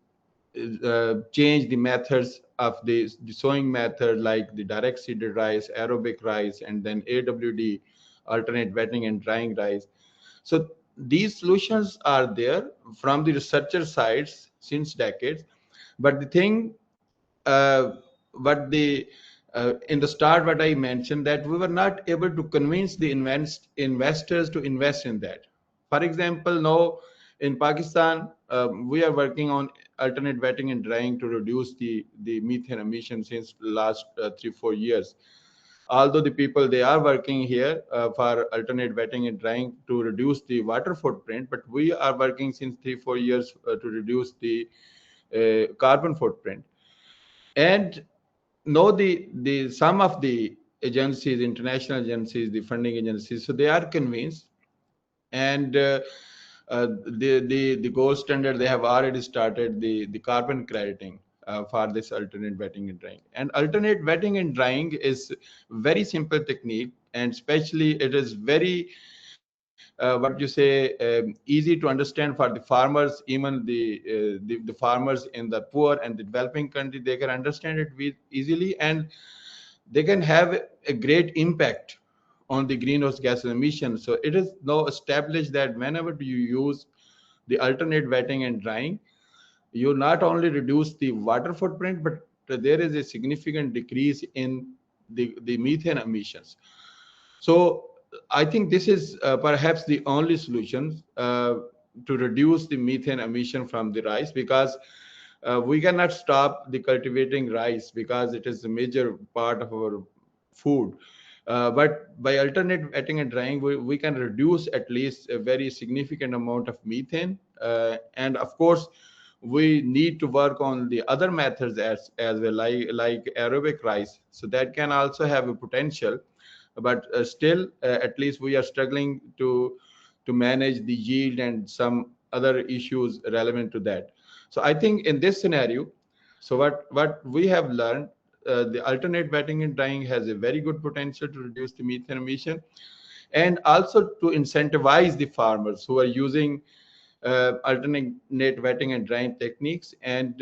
[SPEAKER 6] change the methods of the sowing method, like the direct seeded rice, aerobic rice, and then AWD, alternate wetting and drying rice. So these solutions are there from the researcher sides since decades. But the thing, what the in the start, what I mentioned, that we were not able to convince the investors to invest in that. For example, now in Pakistan, we are working on alternate wetting and drying to reduce the methane emissions since the last 3-4 years. Although the people, they are working here for alternate wetting and drying to reduce the water footprint, but we are working since 3-4 years to reduce the carbon footprint. And know the some of the agencies, international agencies, the funding agencies, so they are convinced. And the gold standard, they have already started the carbon crediting for this alternate wetting and drying. And alternate wetting and drying is very simple technique, and especially it is very what you say, easy to understand for the farmers. Even the farmers in the poor and the developing country, they can understand it easily. And they can have a great impact on the greenhouse gas emissions. So it is now established that whenever you use the alternate wetting and drying, you not only reduce the water footprint, but there is a significant decrease in the methane emissions. So I think this is perhaps the only solution to reduce the methane emission from the rice, because we cannot stop the cultivating rice because it is a major part of our food. But by alternate wetting and drying, we can reduce at least a very significant amount of methane. And of course, we need to work on the other methods as well, like aerobic rice. So that can also have a potential, but still, at least we are struggling to manage the yield and some other issues relevant to that. So I think in this scenario, so what we have learned, the alternate wetting and drying has a very good potential to reduce the methane emission, and also to incentivize the farmers who are using alternate wetting and drying techniques. And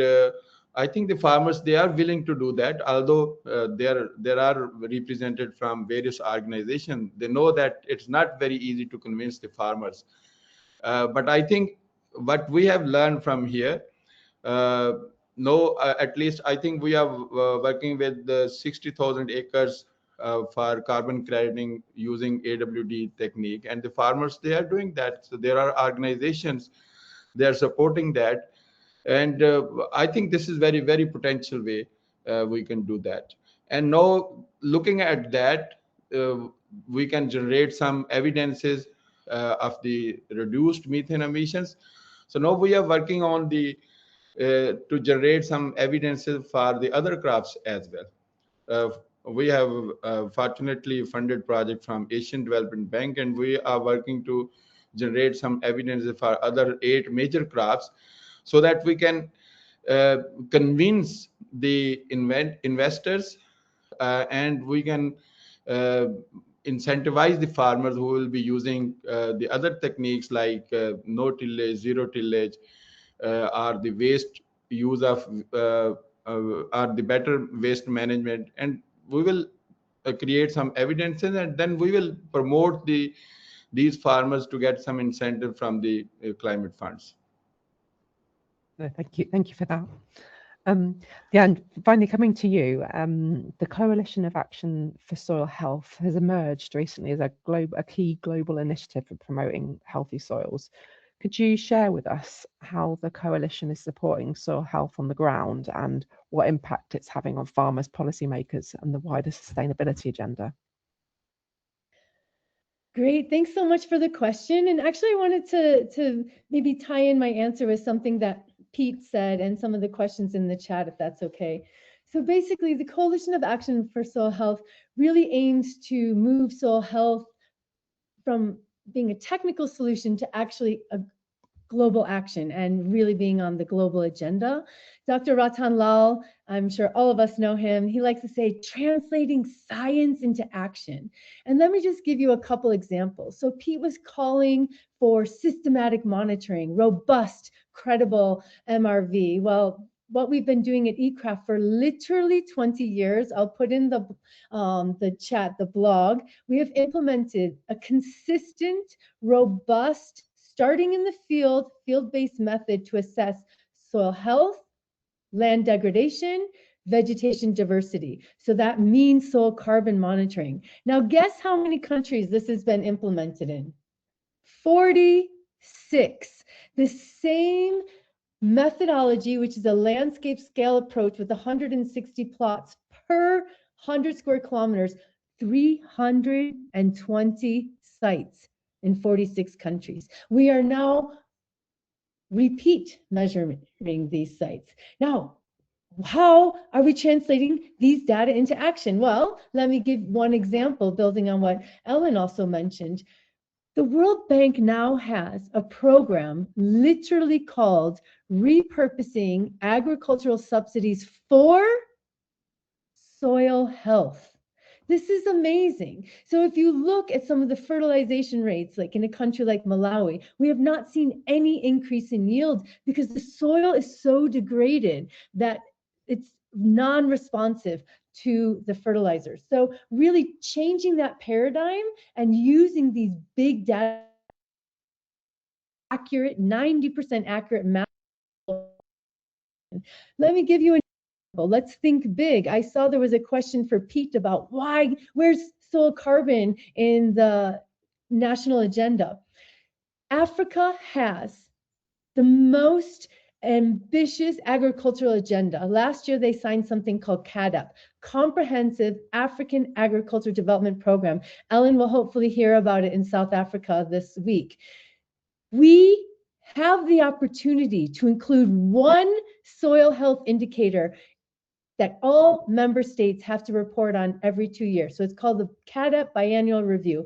[SPEAKER 6] I think the farmers, they are willing to do that, although there are represented from various organizations. They know that it's not very easy to convince the farmers. But I think what we have learned from here, at least I think we are working with the 60,000 acres for carbon crediting using AWD technique, and the farmers, they are doing that. So there are organizations, they are supporting that. And I think this is very, very potential way we can do that. And now looking at that, we can generate some evidences of the reduced methane emissions. So now we are working on the to generate some evidences for the other crops as well. We have fortunately funded project from Asian Development Bank, and we are working to generate some evidence for other 8 major crops, so that we can convince the investors, and we can incentivize the farmers who will be using the other techniques like no tillage, zero tillage, or the waste use of or the better waste management. And we will create some evidences, and then we will promote these farmers to get some incentive from the climate funds.
[SPEAKER 1] No, thank you for that. Yeah, and finally coming to you, the Coalition of Action for Soil Health has emerged recently as a key global initiative for promoting healthy soils. Could you share with us how the coalition is supporting soil health on the ground and what impact it's having on farmers, policymakers, and the wider sustainability agenda?
[SPEAKER 7] Great, thanks so much for the question. And actually, I wanted to maybe tie in my answer with something that Pete said and some of the questions in the chat, if that's okay. So basically, the Coalition of Action for Soil Health really aims to move soil health from being a technical solution to actually a global action and really being on the global agenda. Dr. Ratan Lal, I'm sure all of us know him. He likes to say, translating science into action. And let me just give you a couple examples. So Pete was calling for systematic monitoring, robust, credible MRV. Well, what we've been doing at eCraft for literally 20 years, I'll put in the chat, the blog, we have implemented a consistent, robust, starting in the field-based method to assess soil health, land degradation, vegetation diversity. So that means soil carbon monitoring. Now, guess how many countries this has been implemented in? 46. The same methodology, which is a landscape scale approach with 160 plots per 100 square kilometers, 320 sites in 46 countries. We are now repeat measuring these sites. Now, how are we translating these data into action? Well, let me give one example, building on what Ellen also mentioned. The World Bank now has a program literally called Repurposing Agricultural Subsidies for Soil Health. This is amazing. So if you look at some of the fertilization rates, like in a country like Malawi, we have not seen any increase in yield because the soil is so degraded that it's non-responsive to the fertilizers. So really changing that paradigm and using these big data, accurate, 90% accurate math. Let me give you an example. Let's think big. I saw there was a question for Pete about where's soil carbon in the national agenda. Africa has the most ambitious agricultural agenda. Last year, they signed something called CAADP, Comprehensive African Agriculture Development Program. Ellen will hopefully hear about it in South Africa this week. We have the opportunity to include one soil health indicator that all member states have to report on every 2 years. So it's called the CAADP Biannual Review.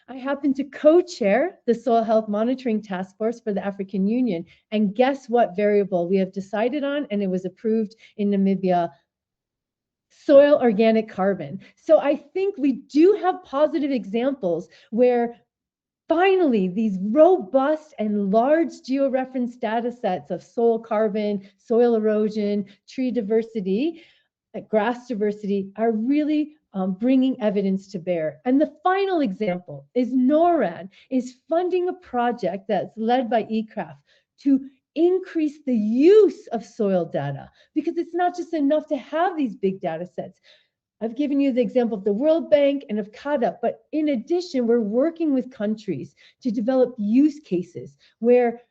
[SPEAKER 7] I happen to co-chair the Soil Health Monitoring Task Force for the African Union. And guess what variable we have decided on, and it was approved in Namibia? Soil organic carbon. So I think we do have positive examples where finally these robust and large georeference data sets of soil carbon, soil erosion, tree diversity, grass diversity are really bringing evidence to bear. And the final example is NORAD is funding a project that's led by eCraft to increase the use of soil data, because it's not just enough to have these big data sets. I've given you the example of the World Bank and of CAADP, but in addition, we're working with countries to develop use cases where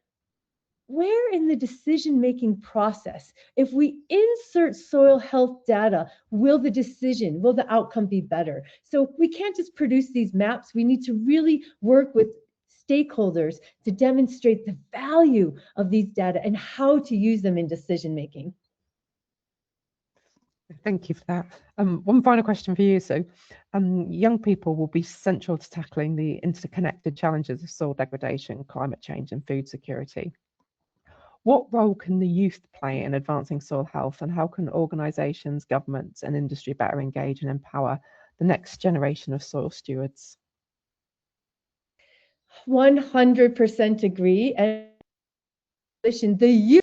[SPEAKER 7] in the decision-making process, if we insert soil health data, will the outcome be better? So we can't just produce these maps. We need to really work with stakeholders to demonstrate the value of these data and how to use them in decision-making.
[SPEAKER 1] Thank you for that. One final question for you. So young people will be central to tackling the interconnected challenges of soil degradation, climate change and food security. What role can the youth play in advancing soil health, and how can organisations, governments and industry better engage and empower the next generation of soil stewards?
[SPEAKER 7] 100% agree. And the youth,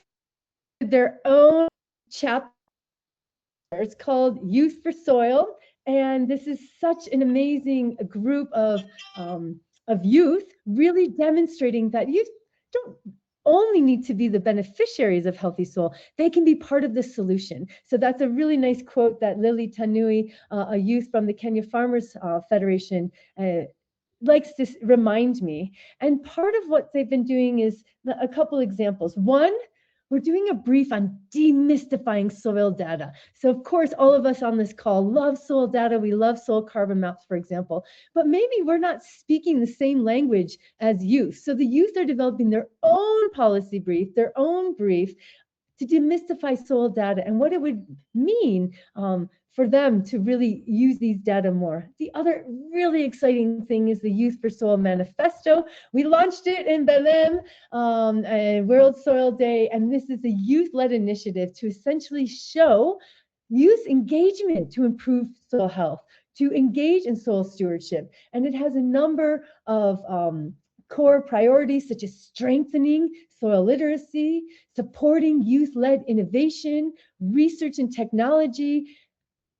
[SPEAKER 7] their own chapter, it's called Youth for Soil. And this is such an amazing group of youth, really demonstrating that youth don't only need to be the beneficiaries of healthy soil, they can be part of the solution. So that's a really nice quote that Lily Tanui, a youth from the Kenya Farmers Federation, likes to remind me. And part of what they've been doing is a couple examples. One, we're doing a brief on demystifying soil data. So of course, all of us on this call love soil data. We love soil carbon maps, for example, but maybe we're not speaking the same language as youth. So the youth are developing their own policy brief, their own brief to demystify soil data and what it would mean for them to really use these data more. The other really exciting thing is the Youth for Soil Manifesto. We launched it in Belém, World Soil Day, and this is a youth-led initiative to essentially show youth engagement to improve soil health, to engage in soil stewardship. And it has a number of core priorities such as strengthening soil literacy, supporting youth-led innovation, research and technology.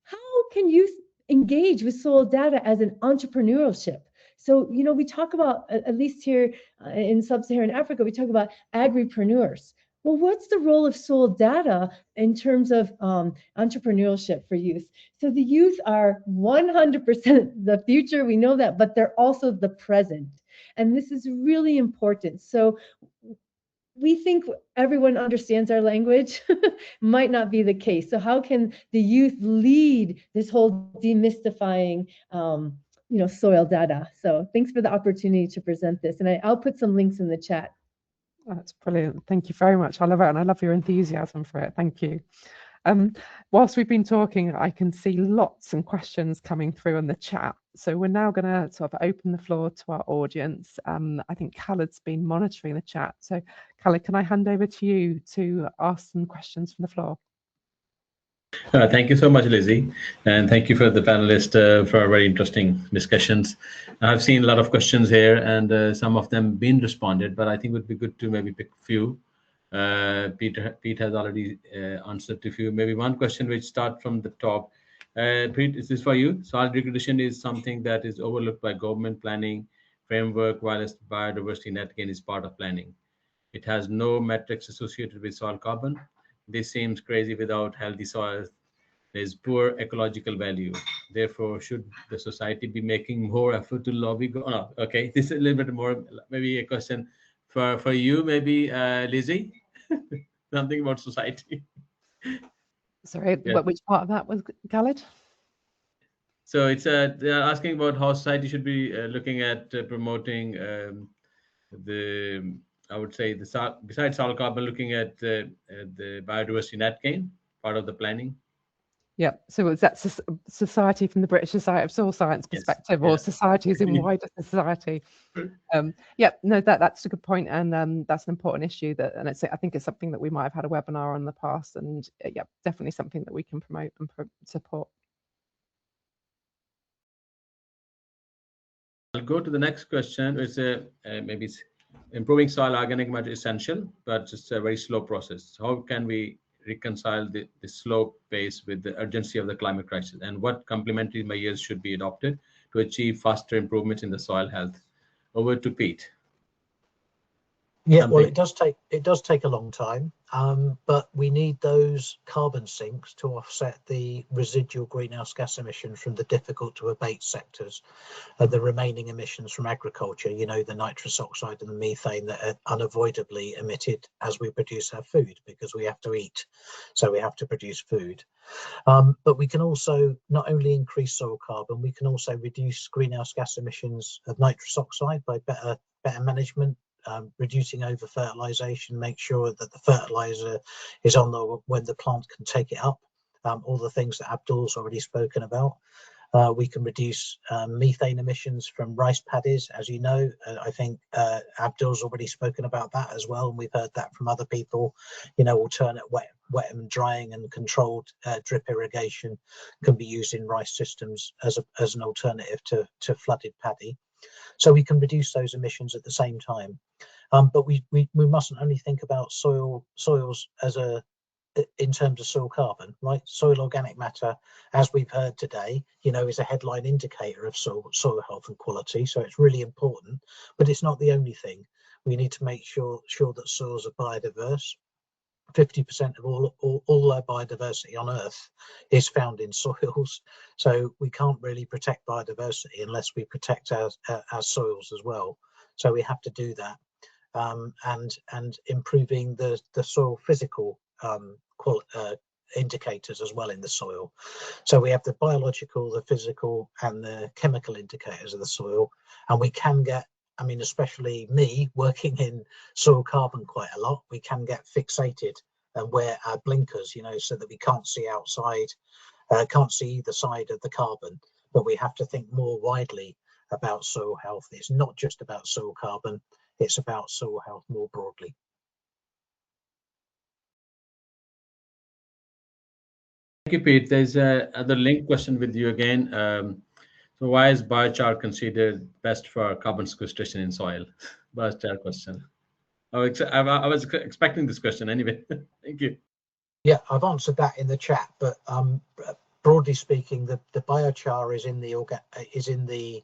[SPEAKER 7] How can youth engage with soil data as an entrepreneurship? So, you know, we talk about, at least here in sub-Saharan Africa, we talk about agripreneurs. Well, what's the role of soil data in terms of entrepreneurship for youth? So the youth are 100% the future, we know that, but they're also the present. And this is really important. So we think everyone understands our language, might not be the case. So how can the youth lead this whole demystifying soil data? So thanks for the opportunity to present this. And I'll put some links in the chat.
[SPEAKER 1] Oh, that's brilliant. Thank you very much. I love it. And I love your enthusiasm for it. Thank you. Whilst we've been talking, I can see lots of questions coming through in the chat. So we're now going to sort of open the floor to our audience. I think Khalid's been monitoring the chat. So Khalid, can I hand over to you to ask some questions from the floor?
[SPEAKER 2] Thank you so much, Lizzie. And thank you for the panelists for very interesting discussions. I've seen a lot of questions here and some of them been responded, but I think it would be good to maybe pick a few. Pete has already answered a few. Maybe one question which starts from the top. Pete, this is for you. Soil degradation is something that is overlooked by government planning framework, while biodiversity net gain is part of planning. It has no metrics associated with soil carbon. This seems crazy. Without healthy soils, there's poor ecological value. Therefore, should the society be making more effort to lobby? No, okay, this is a little bit more, maybe a question for you, maybe Lizzie, something about society.
[SPEAKER 1] Sorry,
[SPEAKER 2] Yeah.
[SPEAKER 1] which part of that was Khalid?
[SPEAKER 2] So it's they're asking about how society should be looking at promoting the, I would say, besides soil carbon, looking at the biodiversity net gain, part of the planning.
[SPEAKER 1] Yeah, so was that society from the British Society of Soil Science perspective,
[SPEAKER 2] Yes.
[SPEAKER 1] or societies in wider society? Yeah, no, that's a good point, and that's an important issue. And I think it's something that we might have had a webinar on in the past, and yeah, definitely something that we can promote and support.
[SPEAKER 2] I'll go to the next question. It's maybe improving soil organic matter is essential, but it's a very slow process. How can we reconcile the slow pace with the urgency of the climate crisis, and what complementary measures should be adopted to achieve faster improvements in the soil health? Over to Pete.
[SPEAKER 3] Yeah, well, it does take a long time, but we need those carbon sinks to offset the residual greenhouse gas emissions from the difficult to abate sectors, and the remaining emissions from agriculture, you know, the nitrous oxide and the methane that are unavoidably emitted as we produce our food, because we have to eat, so we have to produce food. But we can also not only increase soil carbon, we can also reduce greenhouse gas emissions of nitrous oxide by better management, reducing over fertilization, make sure that the fertilizer is on when the plant can take it up, all the things that Abdul's already spoken about. We can reduce methane emissions from rice paddies, as you know. I think Abdul's already spoken about that as well, and we've heard that from other people. You know, alternate wet and drying and controlled drip irrigation can be used in rice systems as an alternative to flooded paddy. So we can reduce those emissions at the same time. But we mustn't only think about soils as in terms of soil carbon, right? Soil organic matter, as we've heard today, you know, is a headline indicator of soil health and quality. So it's really important, but it's not the only thing. We need to make sure that soils are biodiverse. 50% of all our biodiversity on Earth is found in soils, so we can't really protect biodiversity unless we protect our soils as well. So we have to do that, and improving the soil physical indicators as well in the soil. So we have the biological, the physical, and the chemical indicators of the soil, and we can get, I mean, especially me working in soil carbon quite a lot, we can get fixated and wear our blinkers, you know, so that we can't see outside, can't see either side of the carbon. But we have to think more widely about soil health. It's not just about soil carbon, it's about soil health more broadly.
[SPEAKER 2] Thank you, Pete. There's another linked question with you again. So why is biochar considered best for carbon sequestration in soil? Biochar question. I was expecting this question anyway. Thank you.
[SPEAKER 3] Yeah, I've answered that in the chat, but broadly speaking, the biochar is in the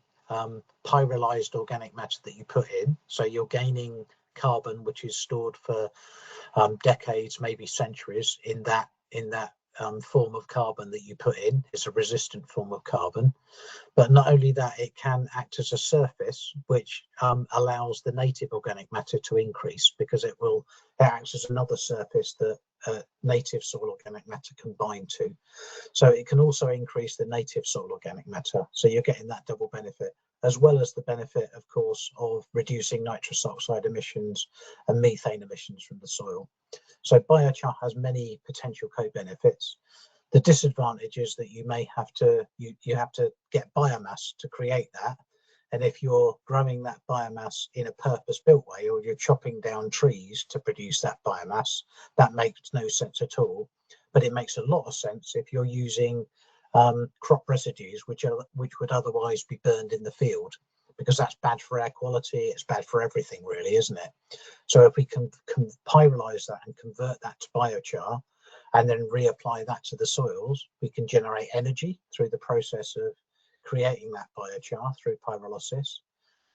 [SPEAKER 3] pyrolyzed organic matter that you put in. So you're gaining carbon, which is stored for decades, maybe centuries, in that form of carbon that you put in. It's a resistant form of carbon. But not only that, it can act as a surface, which allows the native organic matter to increase, because it acts as another surface that native soil organic matter can bind to. So it can also increase the native soil organic matter. So you're getting that double benefit, as well as the benefit, of course, of reducing nitrous oxide emissions and methane emissions from the soil. So biochar has many potential co-benefits. The disadvantage is that you may have to get biomass to create that, and if you're growing that biomass in a purpose-built way, or you're chopping down trees to produce that biomass, that makes no sense at all. But it makes a lot of sense if you're using crop residues, which would otherwise be burned in the field, because that's bad for air quality. It's bad for everything, really, isn't it? So if we can pyrolyze that and convert that to biochar, and then reapply that to the soils, we can generate energy through the process of creating that biochar through pyrolysis.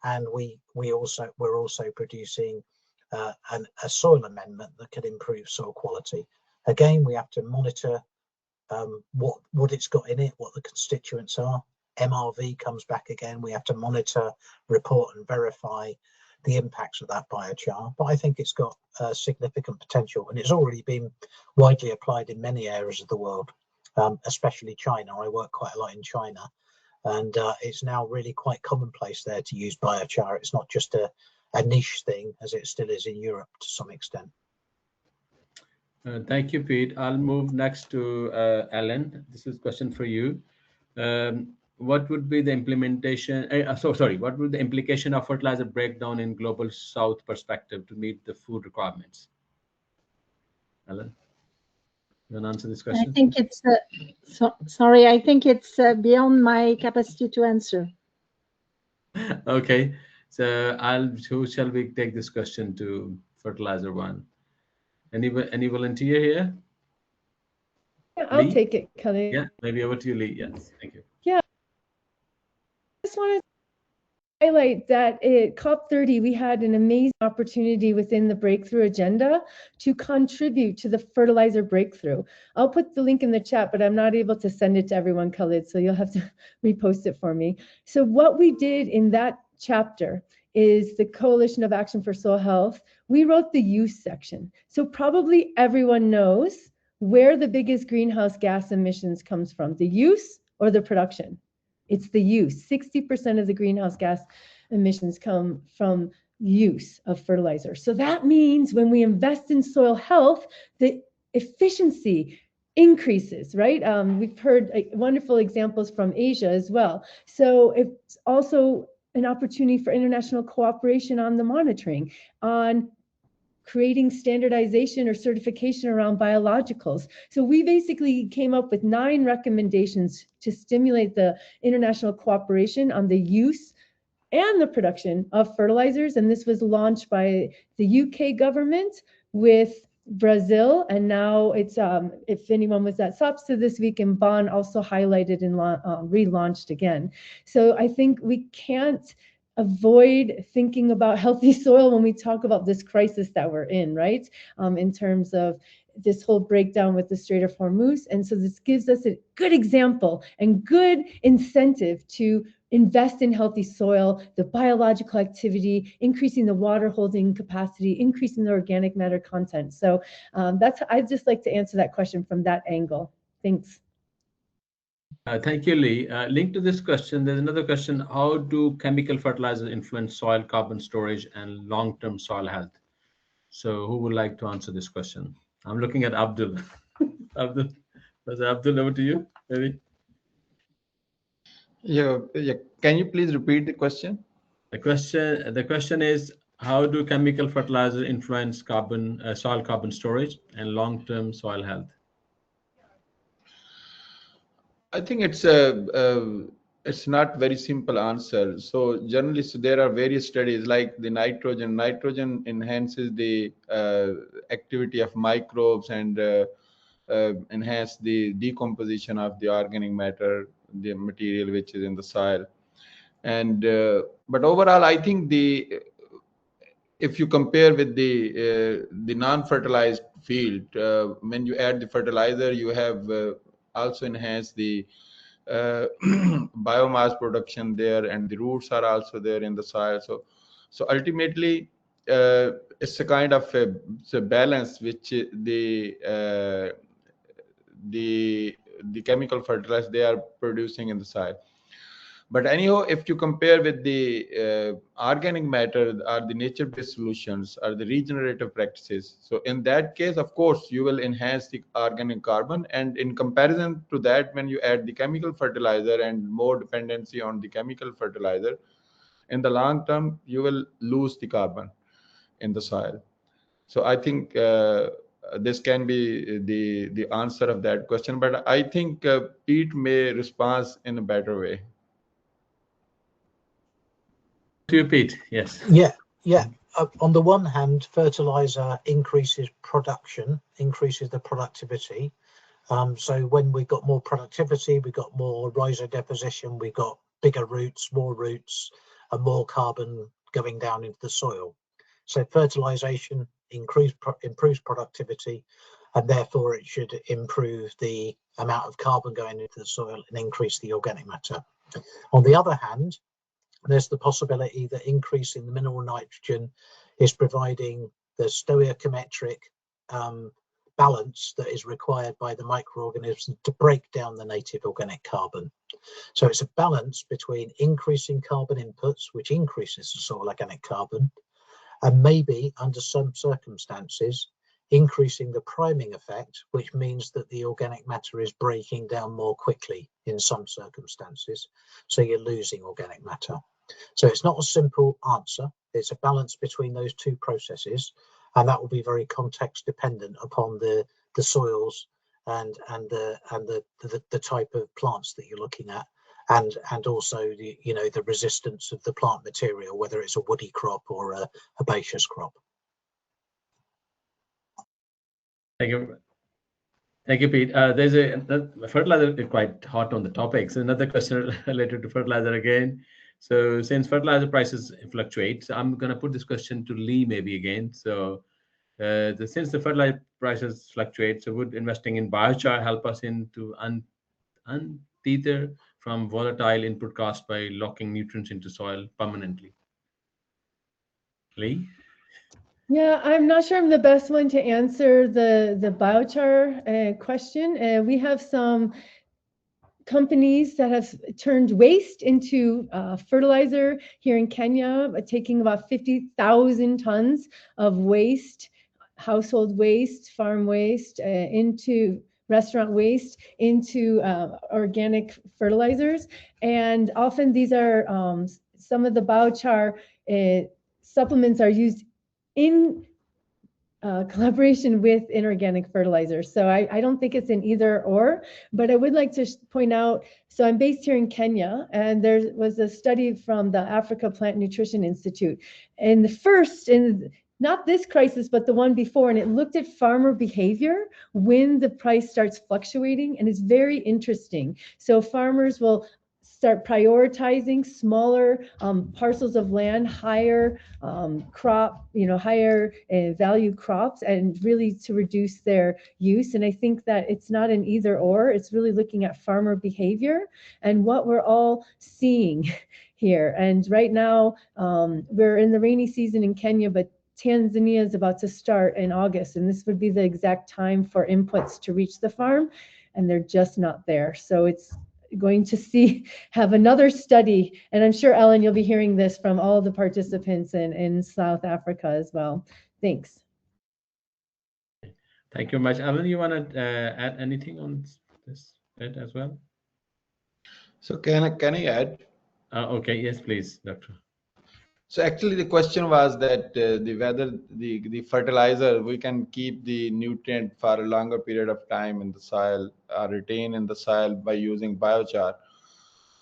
[SPEAKER 3] And we're also producing a soil amendment that can improve soil quality. Again, we have to monitor what it's got in it, what the constituents are. MRV comes back again. We have to monitor, report and verify the impacts of that biochar. But I think it's got significant potential, and it's already been widely applied in many areas of the world, especially China. I work quite a lot in China, and it's now really quite commonplace there to use biochar. It's not just a niche thing as it still is in Europe to some extent.
[SPEAKER 2] Thank you, Pete. I'll move next to Elen. This is a question for you. What would be the implementation? What would the implication of fertilizer breakdown in global South perspective to meet the food requirements? Elen, you want to answer this question?
[SPEAKER 4] I think it's sorry. I think it's beyond my capacity to answer.
[SPEAKER 2] Okay, so who shall we take this question to? Fertilizer one. Any volunteer here?
[SPEAKER 7] Yeah, I'll
[SPEAKER 2] Leigh?
[SPEAKER 7] take it, Khalid.
[SPEAKER 2] Yeah, maybe over to you, Leigh. Yes, thank you.
[SPEAKER 7] Yeah, I just wanted to highlight that at COP30, we had an amazing opportunity within the breakthrough agenda to contribute to the fertilizer breakthrough. I'll put the link in the chat, but I'm not able to send it to everyone, Khalid, so you'll have to repost it for me. So what we did in that chapter is the Coalition of Action for Soil Health. We wrote the use section. So probably everyone knows where the biggest greenhouse gas emissions comes from, the use or the production. It's the use. 60% of the greenhouse gas emissions come from use of fertilizer. So that means when we invest in soil health, the efficiency increases, right? We've heard wonderful examples from Asia as well. So it's also an opportunity for international cooperation on the monitoring, on creating standardization or certification around biologicals. So we basically came up with 9 recommendations to stimulate the international cooperation on the use and the production of fertilizers. And this was launched by the UK government with Brazil, and now it's if anyone was at SOPSA this week in Bonn, also highlighted and relaunched again. So I think we can't avoid thinking about healthy soil when we talk about this crisis that we're in, right? In terms of this whole breakdown with the Strait of Hormuz. And so this gives us a good example and good incentive to invest in healthy soil, the biological activity, increasing the water holding capacity, increasing the organic matter content. So I'd just like to answer that question from that angle. Thanks.
[SPEAKER 2] Thank you, Leigh. Linked to this question, there's another question. How do chemical fertilizers influence soil carbon storage and long-term soil health? So who would like to answer this question? I'm looking at Abdul. Abdul, over to you, maybe.
[SPEAKER 6] Yeah. Can you please repeat the question?
[SPEAKER 2] The question is, how do chemical fertilizers influence soil carbon storage and long-term soil health?
[SPEAKER 6] I think it's not very simple answer. So generally, there are various studies like the nitrogen. Nitrogen enhances the activity of microbes and enhance the decomposition of the organic matter, the material which is in the soil. And but overall, I think if you compare with the non-fertilized field, when you add the fertilizer, you have also enhanced the biomass production there, and the roots are also there in the soil. So ultimately, it's a kind of a balance which the chemical fertilizers they are producing in the soil. But anyhow, if you compare with the organic matter or the nature-based solutions or the regenerative practices, so in that case, of course, you will enhance the organic carbon. And in comparison to that, when you add the chemical fertilizer and more dependency on the chemical fertilizer, in the long term, you will lose the carbon in the soil. So I think this can be the answer of that question. But I think Pete may respond in a better way.
[SPEAKER 2] To you, Pete. Yes.
[SPEAKER 3] Yeah. on the one hand, fertilizer increases production, increases the productivity. So when we've got more productivity, we've got more rhizo deposition, we've got bigger roots, and more carbon going down into the soil. So fertilization improves productivity, and therefore it should improve the amount of carbon going into the soil and increase the organic matter. On the other hand, there's the possibility that increasing the mineral nitrogen is providing the stoichiometric balance that is required by the microorganisms to break down the native organic carbon. So it's a balance between increasing carbon inputs, which increases the soil organic carbon, and maybe under some circumstances increasing the priming effect, which means that the organic matter is breaking down more quickly in some circumstances, so you're losing organic matter. So it's not a simple answer. It's a balance between those two processes, and that will be very context dependent upon the soils and the type of plants that you're looking at, and also the resistance of the plant material, whether it's a woody crop or a herbaceous crop.
[SPEAKER 2] Thank you, Pete. There's a fertilizer is quite hot on the topic. So another question related to fertilizer again. So since fertilizer prices fluctuate, so I'm going to put this question to Leigh maybe again. So since the fertilizer prices fluctuate, so would investing in biochar help us to untether from volatile input costs by locking nutrients into soil permanently? Leigh?
[SPEAKER 7] Yeah, I'm not sure I'm the best one to answer the biochar question. We have some companies that have turned waste into fertilizer here in Kenya, taking about 50,000 tons of waste, household waste, farm waste, into restaurant waste, into organic fertilizers. And often these are some of the biochar supplements are used in collaboration with inorganic fertilizers. So I don't think it's an either or, but I would like to point out, so I'm based here in Kenya, and there was a study from the Africa Plant Nutrition Institute. And not this crisis, but the one before, and it looked at farmer behavior when the price starts fluctuating, and it's very interesting. So farmers will start prioritizing smaller parcels of land, higher higher value crops, and really to reduce their use. And I think that it's not an either or, it's really looking at farmer behavior and what we're all seeing here. And right now we're in the rainy season in Kenya, but Tanzania is about to start in August, and this would be the exact time for inputs to reach the farm, and they're just not there. So it's going to have another study, and I'm sure, Ellen, you'll be hearing this from all the participants in South Africa as well. Thanks.
[SPEAKER 2] Thank you much. Ellen, you want to add anything on this bit as well?
[SPEAKER 6] So can I add?
[SPEAKER 2] Okay, yes, please, Doctor.
[SPEAKER 6] So actually the question was that whether the fertilizer, we can keep the nutrient for a longer period of time in the soil, retain in the soil by using biochar.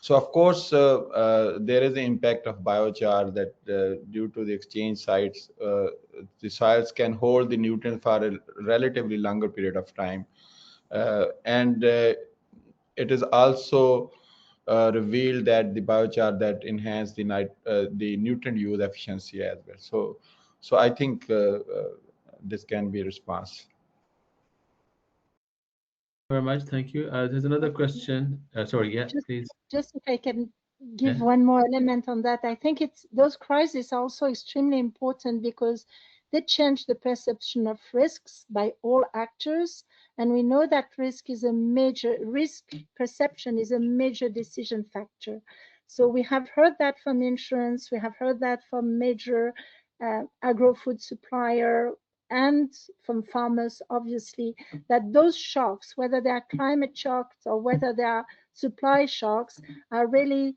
[SPEAKER 6] So of course there is the impact of biochar that due to the exchange sites, the soils can hold the nutrients for a relatively longer period of time, and it is also revealed that the biochar that enhance the nutrient use efficiency as well. So I think this can be a response.
[SPEAKER 2] Very much, thank you. There's another question. Sorry, yeah, please.
[SPEAKER 4] Just if I can give one more element on that, I think those crises are also extremely important because they change the perception of risks by all actors. And we know that risk perception is a major decision factor. So we have heard that from insurance, we have heard that from major agro-food supplier and from farmers, obviously, that those shocks, whether they are climate shocks or whether they are supply shocks, are really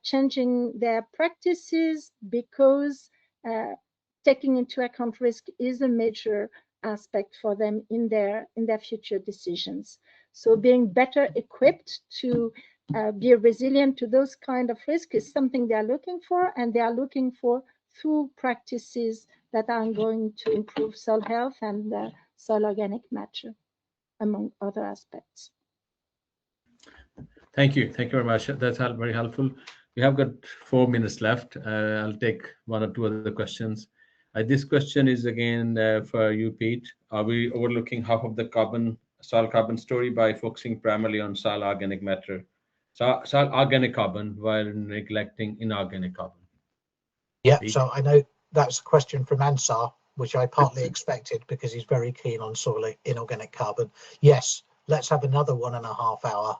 [SPEAKER 4] changing their practices because taking into account risk is a major aspect for them in their future decisions. So being better equipped to be resilient to those kind of risks is something they are looking for, and they are looking for through practices that are going to improve soil health and soil organic matter, among other aspects.
[SPEAKER 2] Thank you very much. That's very helpful. We have got 4 minutes left. I'll take 1 or 2 other questions. This question is again for you, Pete. Are we overlooking half of the soil carbon story by focusing primarily on soil organic matter, soil organic carbon, while neglecting inorganic carbon?
[SPEAKER 3] Yeah,
[SPEAKER 2] Pete?
[SPEAKER 3] so I know that's a question from Ansar, which I partly expected because he's very keen on soil inorganic carbon. Yes, let's have another 1.5 hour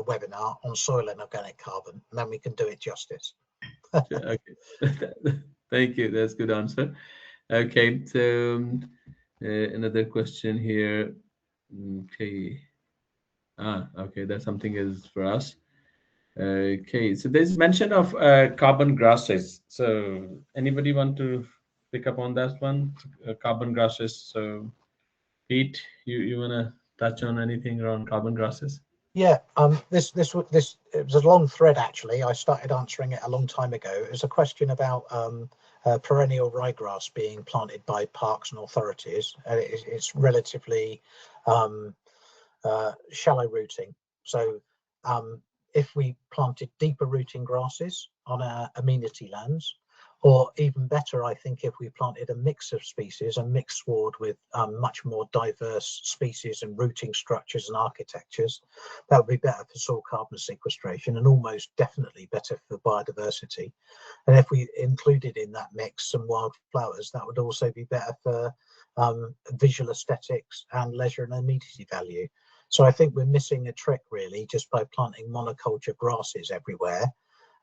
[SPEAKER 3] webinar on soil inorganic carbon, and then we can do it justice.
[SPEAKER 2] Okay. Thank you. That's a good answer. Okay, so another question here. Okay. Okay, that's something is for us. Okay, so there's mention of carbon grasses. So anybody want to pick up on that one? Carbon grasses. So Pete, you wanna touch on anything around carbon grasses?
[SPEAKER 3] Yeah, this it was a long thread actually. I started answering it a long time ago. It was a question about perennial ryegrass being planted by parks and authorities. It's relatively shallow rooting. So if we planted deeper rooting grasses on our amenity lands, or even better, I think if we planted a mix of species, a mixed sward with much more diverse species and rooting structures and architectures, that would be better for soil carbon sequestration and almost definitely better for biodiversity. And if we included in that mix some wildflowers, that would also be better for visual aesthetics and leisure and amenity value. So I think we're missing a trick really just by planting monoculture grasses everywhere.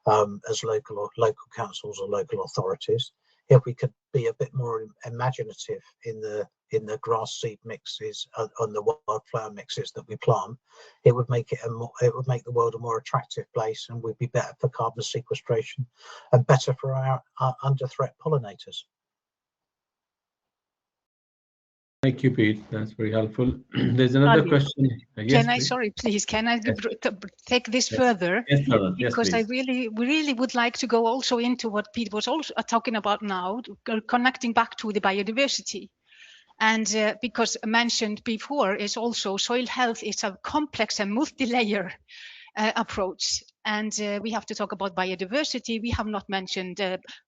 [SPEAKER 3] As local councils or local authorities, if we could be a bit more imaginative in the grass seed mixes on the wildflower mixes that we plant, it would make the world a more attractive place, and would be better for carbon sequestration and better for our under threat pollinators.
[SPEAKER 2] Thank you, Pete. That's very helpful. There's another
[SPEAKER 5] Khalid,
[SPEAKER 2] question. Yes,
[SPEAKER 5] can I take this further?
[SPEAKER 2] Yes, Thorunn. Yes,
[SPEAKER 5] because
[SPEAKER 2] please.
[SPEAKER 5] we really would like to go also into what Pete was also talking about now, connecting back to the biodiversity. And because mentioned before is also soil health is a complex and multi-layer approach. And we have to talk about biodiversity. We have not mentioned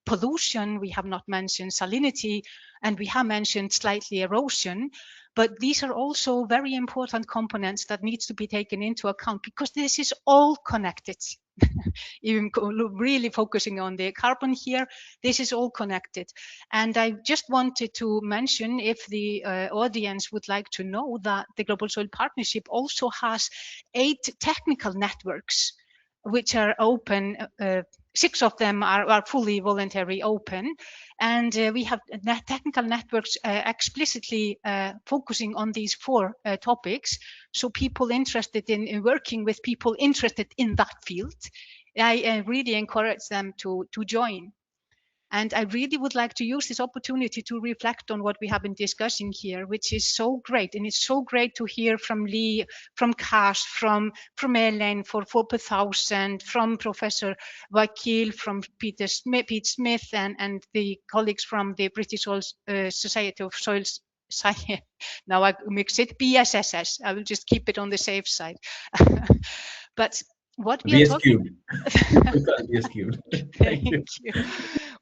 [SPEAKER 5] pollution. We have not mentioned salinity, and we have mentioned slightly erosion. But these are also very important components that needs to be taken into account, because this is all connected. Even really focusing on the carbon here, this is all connected. And I just wanted to mention, if the audience would like to know, that the Global Soil Partnership also has 8 technical networks which are open. 6 of them are fully voluntary open, and we have technical networks explicitly focusing on these 4 topics. So people interested in working with people interested in that field, I really encourage them to join. And I really would like to use this opportunity to reflect on what we have been discussing here, which is so great. And it's so great to hear from Leigh, from Cash, from Elen for 4,000, from Professor Wakeel, from Pete Smith, and the colleagues from the British Society of Soils Science. Now I mix it, BSSS. I will just keep it on the safe side. But what we are talking Thank you.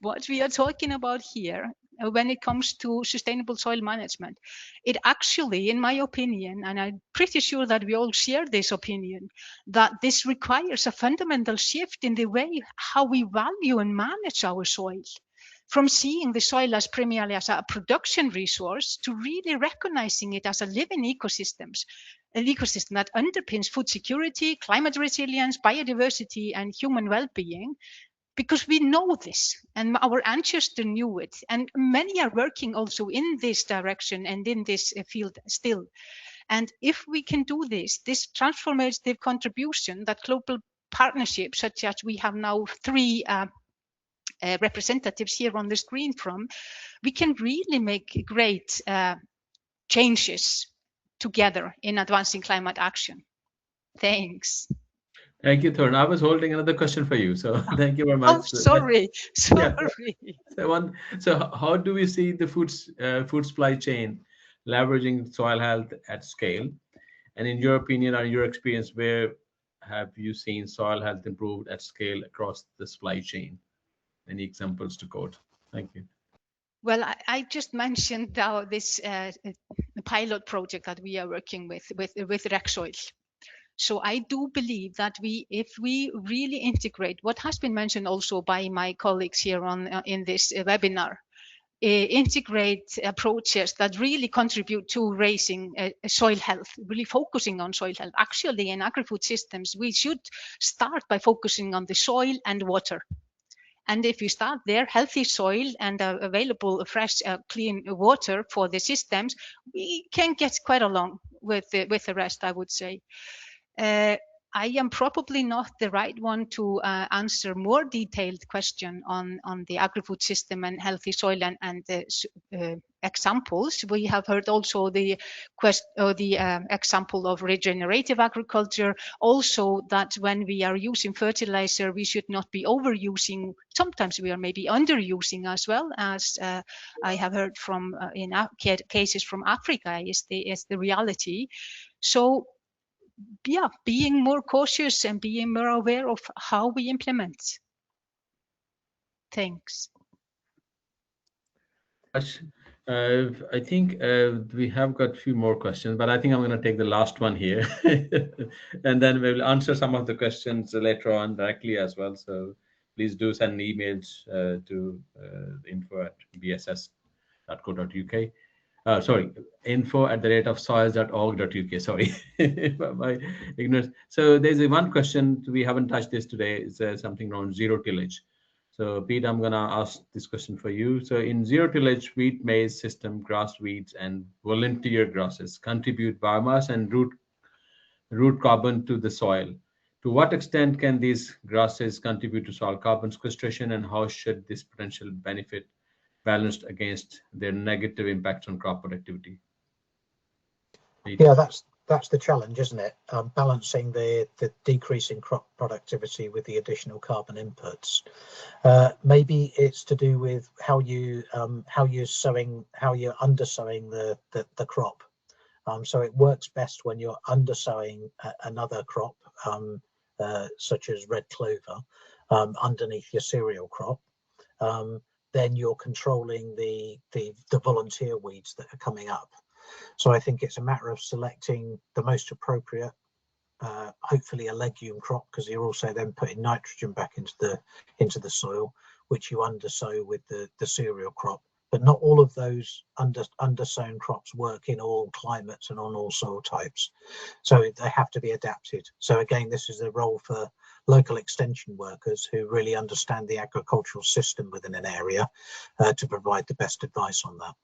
[SPEAKER 5] What we are talking about here, when it comes to sustainable soil management, it actually, in my opinion, and I'm pretty sure that we all share this opinion, that this requires a fundamental shift in the way how we value and manage our soil. From seeing the soil as primarily as a production resource to really recognizing it as a living ecosystem that underpins food security, climate resilience, biodiversity, and human well-being. Because we know this, and our ancestors knew it, and many are working also in this direction and in this field still. And if we can do this transformative contribution that global partnerships, such as we have now 3 representatives here on the screen from, we can really make great changes together in advancing climate action. Thanks.
[SPEAKER 2] Thank you, Thorunn. I was holding another question for you, so thank you very much.
[SPEAKER 5] Oh, sorry,
[SPEAKER 2] Yeah.
[SPEAKER 5] sorry.
[SPEAKER 2] So how do we see the food supply chain leveraging soil health at scale? And in your opinion or your experience, where have you seen soil health improved at scale across the supply chain? Any examples to quote? Thank you.
[SPEAKER 5] Well, I just mentioned now this pilot project that we are working with rec soils. So I do believe that if we really integrate what has been mentioned also by my colleagues here on in this webinar, integrate approaches that really contribute to raising soil health, really focusing on soil health. Actually, in agri-food systems, we should start by focusing on the soil and water. And if you start there, healthy soil and available fresh, clean water for the systems, we can get quite along with the rest, I would say. I am probably not the right one to answer more detailed question on the agri-food system and healthy soil and examples. We have heard also the example of regenerative agriculture. Also, that when we are using fertilizer, we should not be overusing. Sometimes we are maybe underusing as well, as I have heard from in cases from Africa is the reality. So, yeah, being more cautious and being more aware of how we implement. Thanks.
[SPEAKER 2] I think we have got a few more questions, but I think I'm going to take the last one here, and then we will answer some of the questions later on directly as well. So please do send emails to info@bss.co.uk. Sorry, info@soils.org.uk. Sorry, my ignorance. So there's one question we haven't touched this today. It's something around zero tillage. So Pete, I'm gonna ask this question for you. So in zero tillage wheat maize system, grass weeds and volunteer grasses contribute biomass and root carbon to the soil. To what extent can these grasses contribute to soil carbon sequestration, and how should this potential benefit balanced against their negative impacts on crop productivity?
[SPEAKER 3] Yeah, that's the challenge, isn't it? Balancing the decrease in crop productivity with the additional carbon inputs. Maybe it's to do with how you're undersowing the crop. So it works best when you're undersowing another crop, such as red clover, underneath your cereal crop. Then you're controlling the volunteer weeds that are coming up. So I think it's a matter of selecting the most appropriate, hopefully a legume crop, because you're also then putting nitrogen back into the soil, which you undersow with the cereal crop. But not all of those undersown crops work in all climates and on all soil types. So they have to be adapted. So again, this is a role for local extension workers who really understand the agricultural system within an area to provide the best advice on that.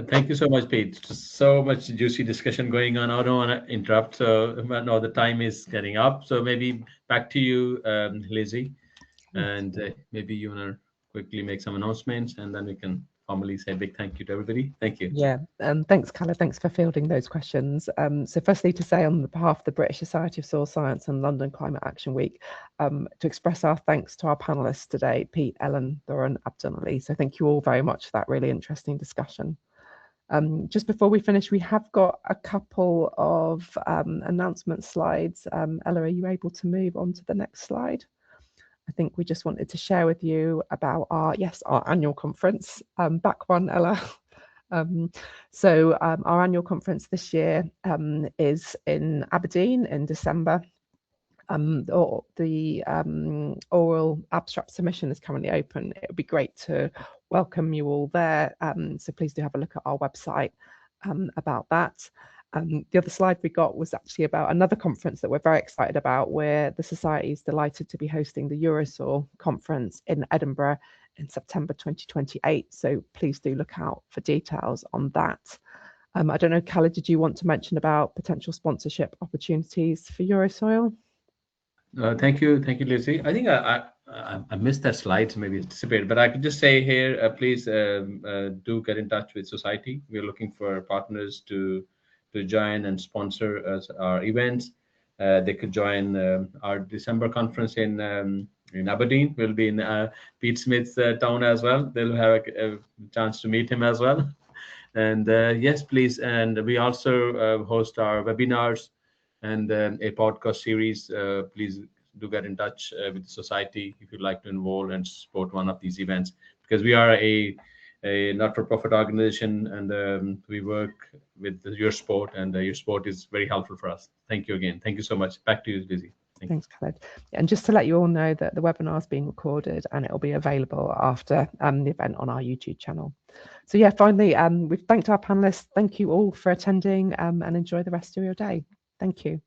[SPEAKER 2] Thank you so much, Pete. So much juicy discussion going on. I don't want to interrupt. So no, the time is getting up. So maybe back to you, Lizzie, and maybe you want to quickly make some announcements, and then we can formally say a big thank you to everybody. Thank you.
[SPEAKER 1] Yeah, thanks, Khalid. Thanks for fielding those questions. So firstly, to say on behalf of the British Society of Soil Science and London Climate Action Week, to express our thanks to our panelists today, Pete, Ellen, Thorunn, Abdul, and Leigh. So thank you all very much for that really interesting discussion. Just before we finish, we have got a couple of announcement slides. Ella, are you able to move on to the next slide? I think we just wanted to share with you about our annual conference. Back one, Ella. So our annual conference this year is in Aberdeen in December. The oral abstract submission is currently open. It would be great to welcome you all there. So please do have a look at our website about that. The other slide we got was actually about another conference that we're very excited about, where the Society is delighted to be hosting the Eurosoil conference in Edinburgh in September 2028. So please do look out for details on that. I don't know, Khalid, did you want to mention about potential sponsorship opportunities for Eurosoil?
[SPEAKER 2] Thank you, Lizzie. I think I missed that slide, so maybe it's disappeared. But I could just say here, please do get in touch with Society. We're looking for partners to join and sponsor our events. they could join our December conference in Aberdeen. We'll be in Pete Smith's town as well. They'll have a chance to meet him as well. And yes, please. And we also host our webinars and a podcast series. Please do get in touch with the society if you'd like to involve and support one of these events, because we are a not-for-profit organization, and we work with your support, and your support is very helpful for us. Thank you again. Thank you so much. Back to you, Lizzie.
[SPEAKER 1] Thanks, Khalid. And just to let you all know that the webinar is being recorded and it will be available after the event on our YouTube channel. So yeah, finally, we've thanked our panelists. Thank you all for attending, and enjoy the rest of your day. Thank you.